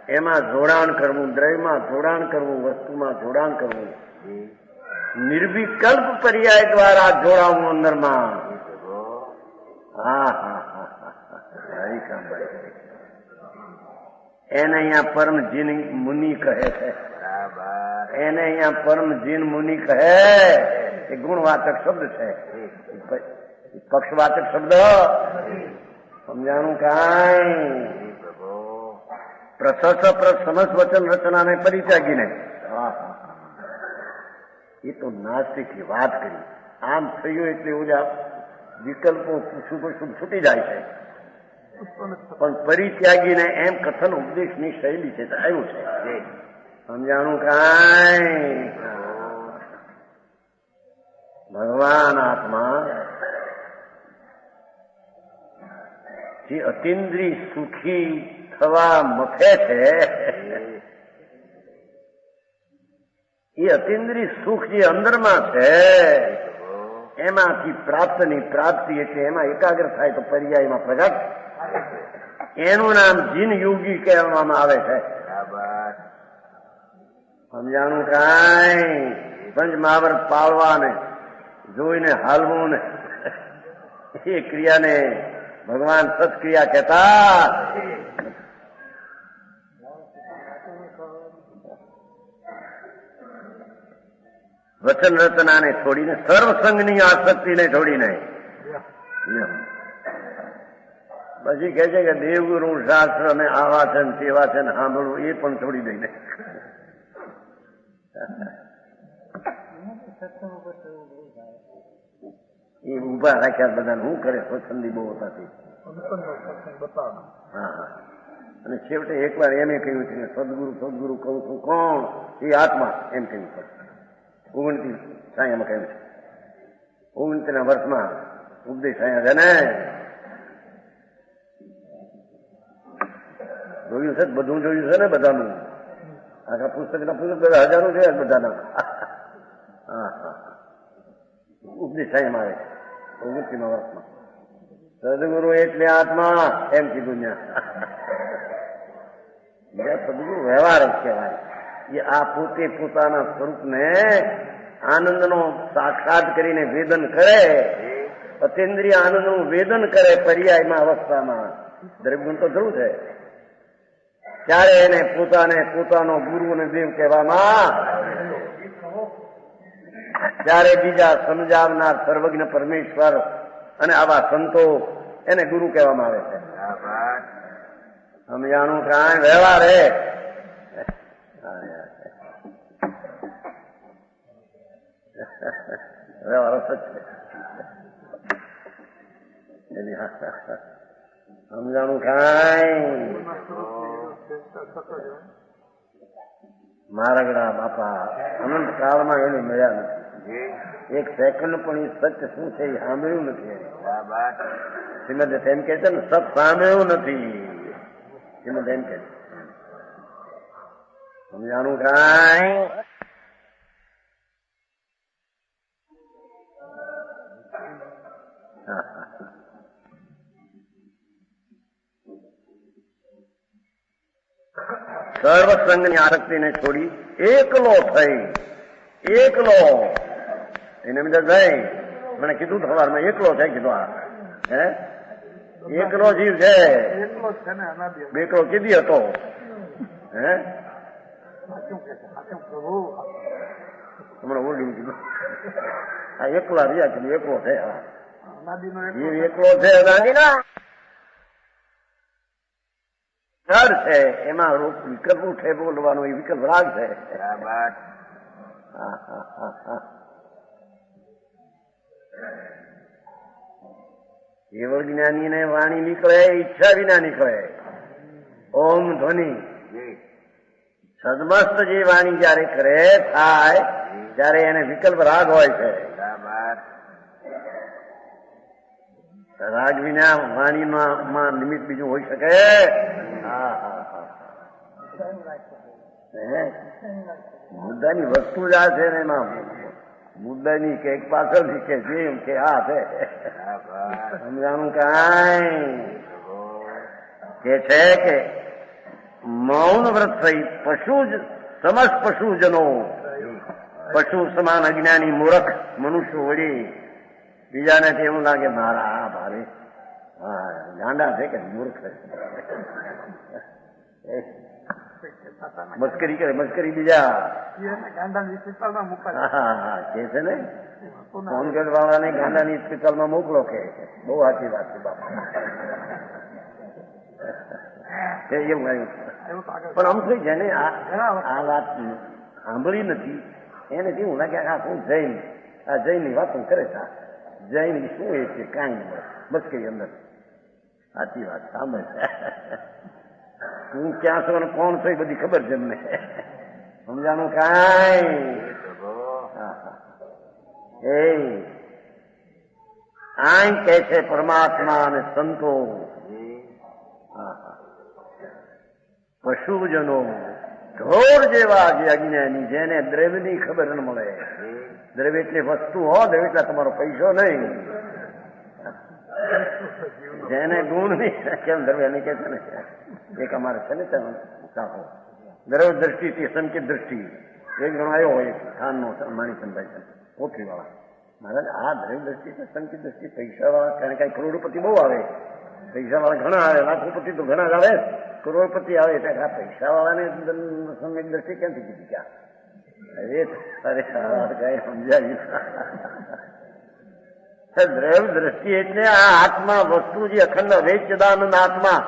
એમાં જોડાણ કરવું, દ્રવ્યમાં જોડાણ કરવું, વસ્તુમાં જોડાણ કરવું, નિર્વિકલ્પ પર્યાય દ્વારા જોડાવું અંદરમાં. હા હા હા હા, એને અહીંયા પરમ જીન મુનિ કહે છે. એને અહીંયા પરમ જીન મુનિ કહે. એ ગુણવાચક શબ્દ છે, પક્ષવાચક શબ્દ. સમજાણું કાંઈ? પ્રશસ્ત સમસ્ત વચન રચનાને પરિત્યાગીને. એ તો નાસ્તિકની વાત કરી. આમ થયું એટલે ઓલા વિકલ્પો શુભ છૂટી જાય છે. પણ પરિત્યાગીને એમ કથન ઉપદેશની શૈલી છે, આવ્યું છે. સમજાણું કાંઈ? ભગવાન આત્મા જે અતિન્દ્રિય સુખી થવા મથે છે, એ અતિન્દ્રિય સુખ જે અંદરમાં છે, એમાંથી પ્રાપ્તની પ્રાપ્તિ એટલે એમાં એકાગ્ર થાય તો પર્યાયમાં પ્રગટ, એનું નામ જીન યોગી કહેવામાં આવે છે. સમજાણું કાંઈ? પંચ મહાવર્ત પાળવાને જોઈને હાલવું ને એ ક્રિયાને ભગવાન સત્ક્રિયા કહેતા. વચન રચનાને છોડીને, સર્વસંગની આસક્તિને છોડીને, પછી કહે છે કે દેવગુરુ શાસ્ત્ર ને આવા છે ને તેવા છે ને સાંભળવું, એ પણ છોડી દઈને એ ઉભા રાખ્યા બધાને. શું કરે? સ્વચ્છંદી બહુ હતા. હા હા. અને છેવટે એકવાર એમ કહ્યું છે કે સદગુરુ કહું છું કોણ? એ આત્મા, એમ કહ્યું છે. 29 સાયામાં કહ્યું છે. 29 વર્ષમાં ઉપદેશ સાયા છે ને. જોયું છે, બધું જોયું છે ને બધાનું. આખા પુસ્તકના પુસ્તક બધા હજારો છે બધાના. હા હા. ઉપદેશ સાયામાં આવે છે 29મા વર્ષમાં. સદગુરુ એટલે આત્મા, એમ કીધું ત્યાં. સદગુરુ વ્યવહાર જ કહેવાય. એ આ પોતે પોતાના સ્વરૂપને આનંદનો સાક્ષાત કરીને વેદન કરે, અતિન્દ્રિય આનંદનું વેદન કરે પર્યાયમાં અવસ્થામાં. દ્રવ્યગુણ તો ધ્રુવ છે. ત્યારે એને પોતાનો ગુરુ અને દેવ કહેવામાં, ત્યારે બીજા સમજાવનાર સર્વજ્ઞ પરમેશ્વર અને આવા સંતો એને ગુરુ કહેવામાં આવે છે. સમજાણું કાંઈ? વ્યવહાર હે. વ્યવહાર જ છે. સમજાણું કાંઈ? મારગડા બાપા અનંત કાળમાં એને મળ્યા નથી. એક સેકન્ડ પણ એ સત્ય શું છે એ સાંભળ્યું નથી. શ્રીમદ એમ કે છે ને, સત સાંભળ્યું નથી. શ્રીમદ એમ કે સમજાણું કાંઈ? સર્વસંગની આસક્તિને છોડી એકલો થઈ. એકલો એને બધા ભાઈ મને કીધું સવારમાં, એકલો છે કીધું. આ હે એકલો જીવ છે. બેકલો કીધી હતો. હે હમણાં ઓરડું કીધું. આ એકલા રહ્યા કીધું. એકલો છે. જીવ એકલો છે. વિચાર છે એમાં વિકલ્પ ઉઠે બોલવાનો એ વિકલ્પ રાગ છે. કેવળ જ્ઞાનીને વાણી નીકળે ઈચ્છા વિના નીકળે. ઓમ ધ્વનિ સદમસ્ત જે વાણી જયારે કરે થાય ત્યારે એને વિકલ્પ રાગ હોય છે. રાગ વિના વાણીમાં નિમિત્ત બીજું હોઈ શકે? મુદ્દાની વસ્તુ જ આ છે ને એમાં મુદ્દાની કે પાછળથી કે જેમ કે આ છે સમજાનું કાંઈ કે છે કે મૌન વ્રત સહિત પશુ જ સમસ્ત પશુજનો પશુ સમાન અજ્ઞાની મૂર્ખ મનુષ્ય વળી બીજાને એવું લાગે મારા આ ભારે ગાંડા છે કે મૂર્ખ છે મસ્કરી કરે મસ્કરી બીજા કે છે ને ફોન કર બાબાને ગાંડાની હોસ્પિટલમાં મોકલો કે બહુ સાચી વાત છે બાપા એવું આવ્યું પણ આમ થઈ છે ને આ વાત સાંભળી નથી એને કેવું લાગે આ શું જૈન આ જૈનની વાતો કરે છે જૈન શું એ છે કાંઈ મસ્કરી અંદર સાચી વાત સાંભળે છે હું ક્યાં છું અને કોણ છું એ બધી ખબર છે એમને સમજાનું કાંઈ એ આઈ કે છે પરમાત્મા અને સંતો પશુજનો ઢોર જેવા જે અજ્ઞાની જેને દ્રવ્યની ખબર ન મળે. દ્રવ્ય એટલે વસ્તુ હો, દ્રવ્ય એટલે તમારો પૈસો નહીં. જેને ગુણ નહીં કેમ દ્રવ્ય નહીં કે છે ને એક અમારે છે ને ચાખો દ્રવ્ય દ્રષ્ટિથી સંકેત દ્રષ્ટિ એક ગણો આવ્યો હોય ખાનનો માણીચંદભાઈ છે પોખરી વાળા મહારાજ આ દ્રવ્ય દ્રષ્ટિ છે સંકેત દ્રષ્ટિ પૈસા વાળા કારણ કે કરોડપતિ બહુ આવે પૈસા વાળા ઘણા આવે લાખોપતિ તો ઘણા જ આવે કરોડપતિ આવે એટલે આ પૈસા વાળાને સંકેત દ્રષ્ટિ ક્યાંથી કીધી ક્યાં અરે કઈ સમજાયું દ્રવ્ય દ્રષ્ટિ એટલે આ આત્મા વસ્તુ જે અખંડ વેચદાનંદ આત્મા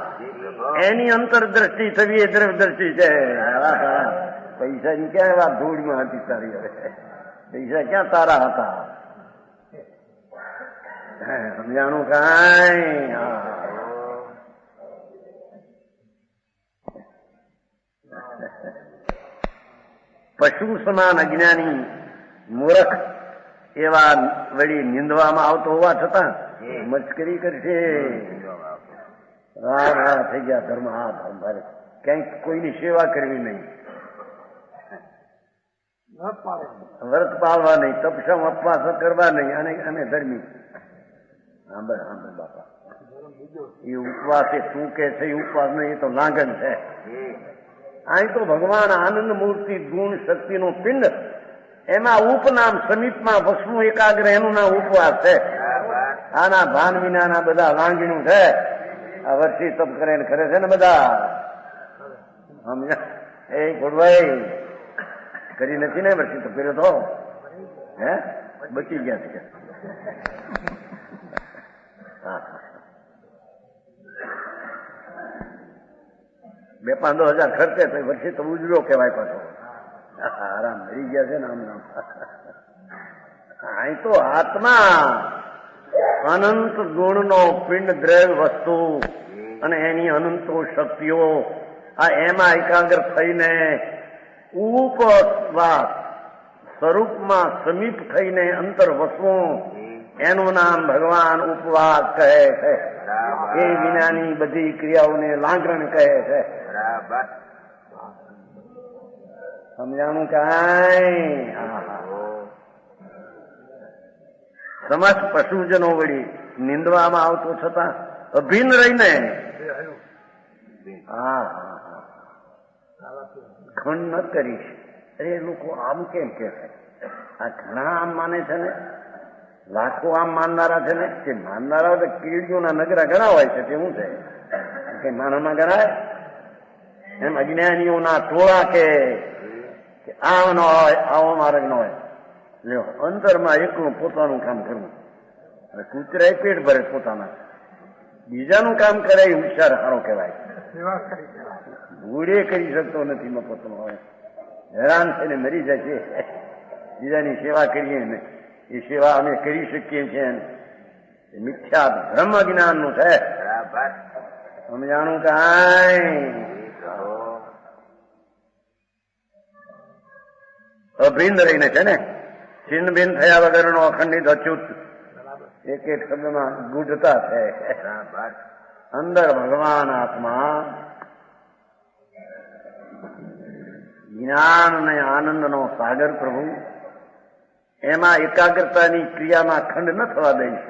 એની અંતરદ્રષ્ટિ થવી એ દ્રવ્ય દ્રષ્ટિ છે. પૈસાની ક્યાં વાત ધૂળમાં હતી તારી હવે પૈસા ક્યાં તારા હતા સમજાણું કાંઈ પશુ સમાન અજ્ઞાની મૂર્ખ એવા વળી નિંદવામાં આવતો હોવા છતાં મસ્કરી કરશે. હા થઈ ગયા ધર્મ હા ધર્મ ભારે ક્યાંક કોઈની સેવા કરવી નહીં વ્રત પાળવા નહીં તપસમ અપવાસ કરવા નહીં અને ધર્મી સાંભળ સાંભળ બાપા એ ઉપવાસ એ શું કે છે એ ઉપવાસ નહીં એ તો લાગન છે. અહીં તો ભગવાન આનંદ મૂર્તિ ગુણ શક્તિનો પિંડ એમાં ઉપનામ સમીપમાં વસવું એકાગ્ર એનું નામ ઉપવાસ છે. આના ભાન વિનાના બધા લાંગીનું છે. આ વર્ષી તપ કરે ને કરે છે ને બધા સમજા એ ગોડભાઈ કરી નથી ને વર્ષી તપ કર્યો તો હે બચી ગયા છે. $2,000 ખર્ચે તો વર્ષી તો ઉજવ્યો કહેવાય પાછો આરામ મળી ગયા છે ને આમ નામ. અહીં તો આત્મા અનંત ગુણનો પિંડ દ્રવ્ય વસ્તુ અને એની અનંતો શક્તિઓ આ એમાં એકાગ્ર થઈને ઉપવાસ સ્વરૂપમાં સમીપ થઈને અંતર વસવું એનું નામ ભગવાન ઉપવાસ કહે છે. એ વિનાની બધી ક્રિયાઓને લાગરણ કહે છે. સમજાણું કાંઈ સમસ્ત પશુજનો વળી નિંદવામાં આવતો છતાં અભિન્ન રહીને ખંડ ન કરીશ. અરે લોકો આમ કેમ કે છે આ ઘણા આમ માને છે ને લાખો આમ માનનારા છે ને કે માનનારા તો કીડીઓના નગરા ઘણા હોય છે તે શું છે કે માનવમાં ગણાય એમ અજ્ઞાનીઓના ટોળા કે આમ ન હોય આવો માર્ગ ન હોય. લ્યો અંતરમાં એકલું પોતાનું કામ કરવું. કૂતરા પેટ ભરે પોતાના બીજાનું કામ કરે એ હોશિયાર સારો કહેવાય. ભૂડે કરી શકતો નથી મફતનો. હવે હેરાન થઈને મરી જાય છે. બીજાની સેવા કરીએ ને એ સેવા અમે કરી શકીએ છીએ. મિથ્યા ભ્રમ અજ્ઞાન નું છે. સમજાણું કાંઈ અભિન્ન રહીને છે ને, છિન્ન ભિન્ન થયા વગરનો અખંડિત અચ્યુત એક એક શબ્દમાં ગુઢતા છે. અંદર ભગવાન આત્મા જ્ઞાન અને આનંદનો સાગર પ્રભુ, એમાં એકાગ્રતાની ક્રિયામાં ખંડ ન થવા દઈશ.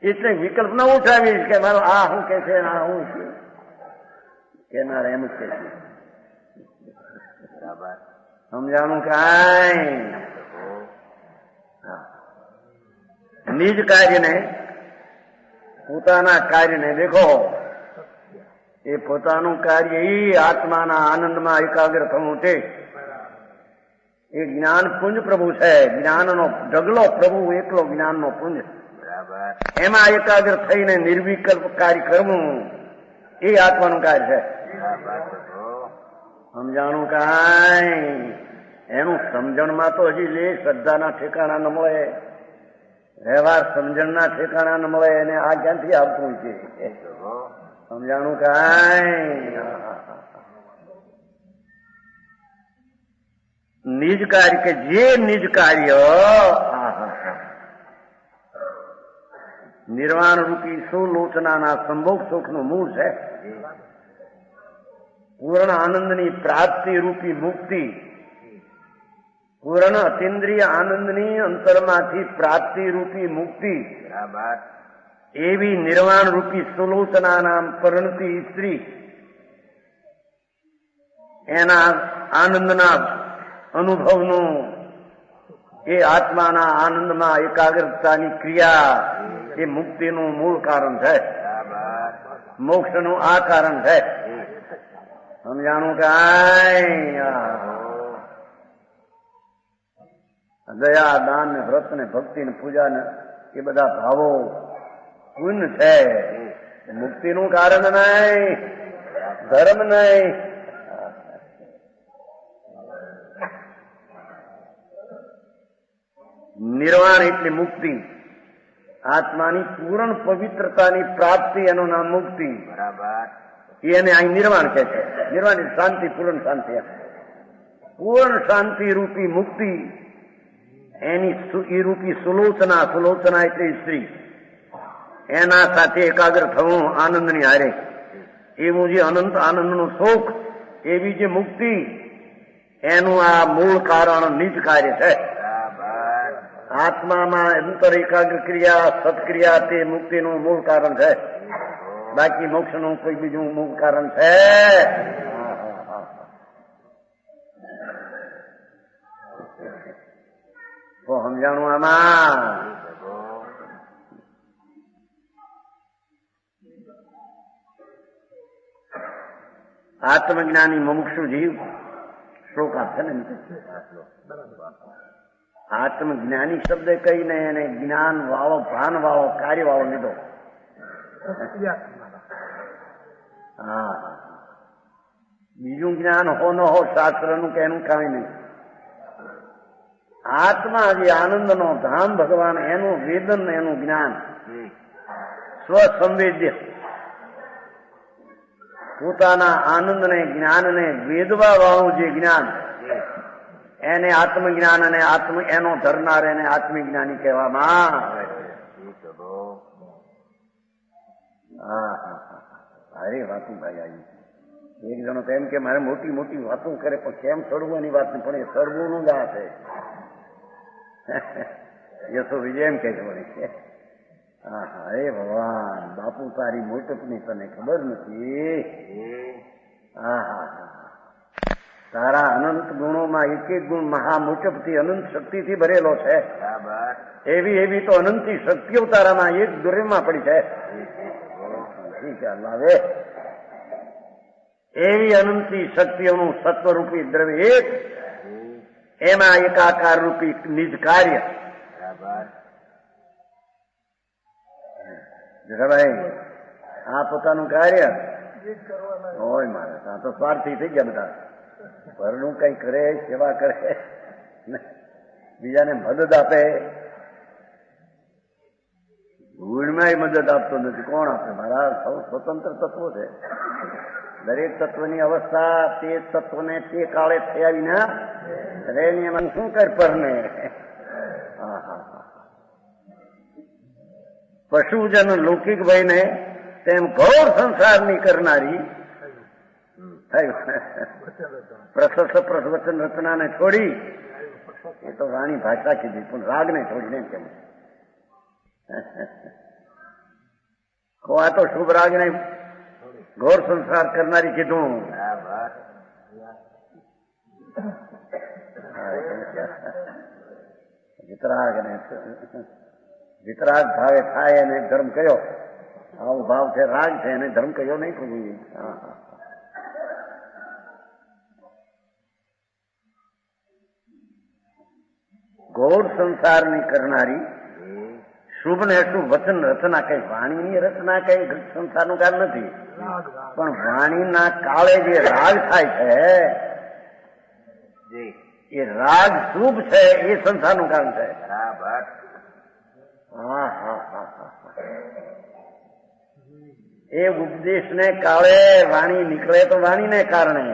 એટલે વિકલ્પ ન ઉઠાવીશ કે મારો આ હું કે છે આ હું છે કેનાર એમ જ કે છે. સમજાણું કાંઈ નિજ કાર્યને, પોતાના કાર્યને દેખો, એ પોતાનું કાર્ય એ આત્માના આનંદમાં એકાગ્ર થવું છે. એ જ્ઞાન પુંજ પ્રભુ છે. જ્ઞાનનો ઢગલો પ્રભુ એકલો જ્ઞાનનો પુંજ. એમાં એકાગ્ર થઈને નિર્વિકલ્પ કાર્ય કરવું એ આત્માનું કાર્ય છે. સમજાણું કાંઈ એનું સમજણમાં તો હજી લે શ્રદ્ધાના ઠેકાણા ન મળે, વ્યવહાર સમજણના ઠેકાણા ન મળે. એને આ ક્યાંથી આપવું છે? સમજાણું કાંઈ નિજ કાર્ય કે જે નિજ કાર્ય નિર્વાણ રૂપી સુલોચનાના સંભોગ સુખનું મૂળ છે. પૂર્ણ આનંદની પ્રાપ્તિ રૂપી મુક્તિ, પૂર્ણ અતિન્દ્રિય આનંદની અંતરમાંથી પ્રાપ્તિ રૂપી મુક્તિ, એવી નિર્વાણ રૂપી સુલોચના નામ પરણતી સ્ત્રી, એના આનંદના અનુભવનું, એ આત્માના આનંદમાં એકાગ્રતાની ક્રિયા, એ મુક્તિનું મૂળ કારણ છે. મોક્ષનું આ કારણ છે. સમજાણું કાંઈ દયા, દાન ને વ્રત ને ભક્તિ ને પૂજા ને એ બધા ભાવો પુણ્ય છે. મુક્તિનું કારણ નહીં, ધર્મ નહીં. નિર્વાણ એટલે મુક્તિ, આત્માની પૂર્ણ પવિત્રતાની પ્રાપ્તિ, એનું નામ મુક્તિ. એને અહીં નિર્વાણ કહે છે. નિર્વાણ શાંતિ, પૂર્ણ શાંતિ. પૂર્ણ શાંતિ રૂપી મુક્તિ, એની એ રૂપી સુલોચના, સુલોચના એટલે સ્ત્રી, એના સાથે એકાગ્ર થવું આનંદની હારે. એવું જે અનંત આનંદનું સુખ, એવી જે મુક્તિ, એનું આ મૂળ કારણ નિજ કાર્ય છે. આત્મામાં અંતર એકાગ્ર ક્રિયા, સત્ક્રિયા, તે મુક્તિનું મૂળ કારણ છે. બાકી મોક્ષનું કોઈ બીજું મૂળ કારણ છે? તો સમજાણું આમાં? આત્મજ્ઞાની મુમુક્ષુ જીવ શ્લોક આપશે ને, આત્મજ્ઞાની શબ્દ કહીને એને જ્ઞાન વાળો, ભાન વાળો, કાર્ય વાળો લીધો. હા, બીજું જ્ઞાન હો ન હો, શાસ્ત્રનું કે એનું કાંઈ નહીં. આત્મા જે આનંદનો ધામ ભગવાન, એનું વેદન, એનું જ્ઞાન સ્વસંવેદ્ય, પોતાના આનંદને જ્ઞાનને વેદવા વાળું જે જ્ઞાન, એને આત્મજ્ઞાન અને એનો ધરનાર એને આત્મજ્ઞાની કહેવામાં આવે છે. અરે વાતું ભાઈ આવી એક જણો તો એમ કે મારે મોટી મોટી વાતો કરે, પણ કેમ સડવાની વાત નહીં, પણ એ સડવું જ આ છે. યશો વિજય એમ કે છે વળી. હા હા, હે ભગવાન, બાપુ તારી મોટપની તને ખબર નથી. હા હા હા, તારા અનંત ગુણોમાં એક એક ગુણ મહામોટપથી, અનંત શક્તિથી ભરેલો છે. એવી એવી તો અનંતી શક્તિઓ તારામાં એક દ્રવ્યમાં પડી છે. લાવે એવી અનંતી શક્તિઓનું સત્વરૂપી દ્રવ્ય એક, એમાં એકાકાર રૂપી નિજ કાર્ય. ભાઈ, આ પોતાનું કાર્ય હોય મારે આ તો સ્વાર્થી થઈ ગયા બધા. પરનું કઈ કરે, સેવા કરે, બીજાને મદદ આપે. ગુણમાં મદદ આપતો નથી. કોણ આપે? મારા સૌ સ્વતંત્ર તત્વો છે. દરેક તત્વની અવસ્થા તે તત્વને તે કાળે થઈ આવીને એની એમાં શું કર પરને. પશુજન લૌકિક ભાઈને તેમ ઘોર સંસારની કરનારી પ્રશસ્ત પ્રવચન રચનાને છોડી, એ તો વાણી ભાષા કીધી, પણ રાગને છોડીને કેમ આ તો શુભ રાગને ઘોર સંસાર કરનારી કીધું. વિતરાગ ભાવે થાય એને ધર્મ કયો? આવો ભાવ છે, રાગ છે, એને ધર્મ કયો નહીં પૂછવું. ઘોર સંસારની કરનારી શુભ ને શુભ વચન રચના. કઈ વાણીની રચના કઈ સંસારનું કાળ નથી, પણ વાણીના કાળે જે રાગ થાય છે એ રાગ શુભ છે, એ સંસારનું કામ છે. એ ઉપદેશને કાળે વાણી નીકળે તો વાણીને કારણે.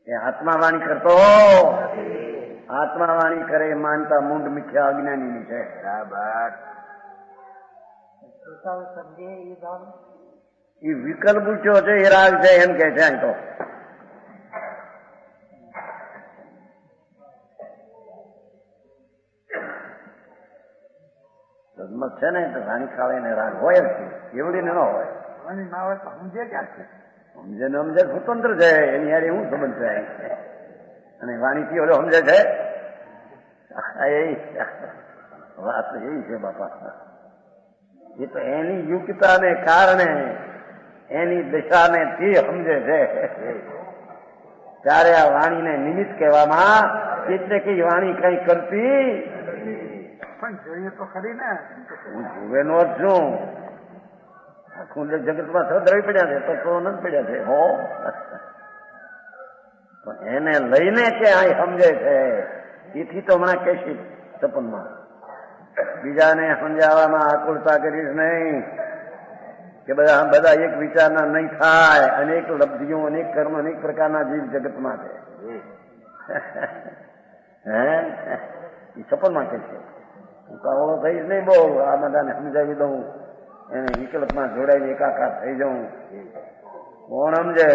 એ આત્મા વાણી કરતો, આત્મા વાણી કરે માનતા મૂંડ મિથ્યા અજ્ઞાની છે. એ વિકલ્પ પૂછ્યો છે, એ રાગ છે એમ કે છે. અહીં તો મત છે ને તો વાણી કાળે ને રાગ હોય જ છે, એવડી ને ન હોય. સમજે ને સમજે સ્વતંત્ર છે, એની યાર શું સંબંધ છે? અને વાણી થી ઓલો સમજે છે, વાત એવી છે બાપા. એ તો એની યુક્તતાને કારણે, એની દિશાને થી સમજે છે. ત્યારે આ વાણીને નિમિત્ત કહેવામાં, એટલે કે વાણી કઈ કરતી પણ જોઈએ તો ખરી ને. હું જુએ નો જ છું. આખું જગતમાં સદ્રવી પડ્યા છે, તો અનંત પડ્યા છે. હો પણ એને લઈને કે આ સમજે છે, એથી તો હમણાં કહેશી સપનમાં. બીજાને સમજાવવામાં આકુળતા કરીશ નહીં કે બધા એક વિચારના નહીં થાય. અનેક લબ્ધિઓ, અનેક કર્મ, અનેક પ્રકારના જીવ જગતમાં છે. હે એ સપનમાં કે છે. હું કાવળો થઈશ નહીં બહુ, આ બધાને સમજાવી દઉં, એને વિકલ્પમાં જોડાઈને એકાકાર થઈ જાઉં. કોણ સમજે?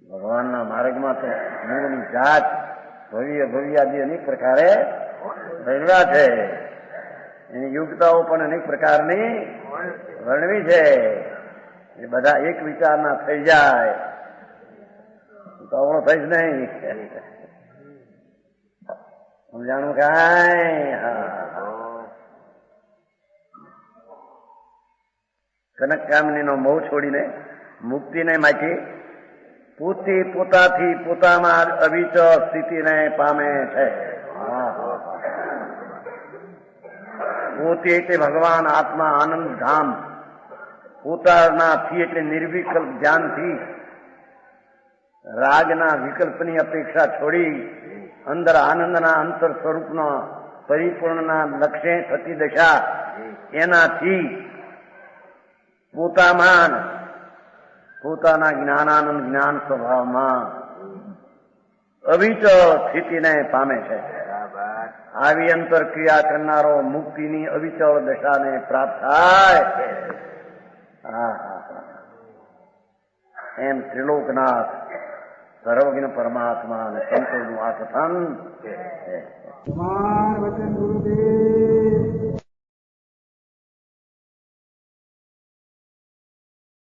ભગવાનના માર્ગમાં તો મૂળની જાત ભવ્યાદી અનેક પ્રકારે વર્ણવ્યા છે. એની યુક્તાઓ પણ અનેક પ્રકારની વર્ણવી છે. એ બધા એક વિચારના થઈ જાય કાવળો થઈશ નહીં. સમજાણું કાંઈ? કનક કામની નો મોહ છોડીને મુક્તિને માગી પોતાથી પોતામાં અવિચળ સ્થિતિને પામે છે. પોતે એટલે ભગવાન આત્મા આનંદ ધામ. પોતાનાથી એટલે નિર્વિકલ્પ જ્ઞાનથી રાગના વિકલ્પની અપેક્ષા છોડી અંદર આનંદના અંતર સ્વરૂપના પરિપૂર્ણના લક્ષ્ય થતી દશા, એનાથી પોતામાં પોતાના જ્ઞાનાનંદ જ્ઞાન સ્વભાવમાં અવિચળ સ્થિતિને પામે છે. આવી અંતર ક્રિયા કરનારો મુક્તિની અવિચળ દશાને પ્રાપ્ત થાય. એમ ત્રિલોકનાથ સર્વજ્ઞ પરમાત્મા અને સંતોનું આ કથન. વચન ગુરુદેવ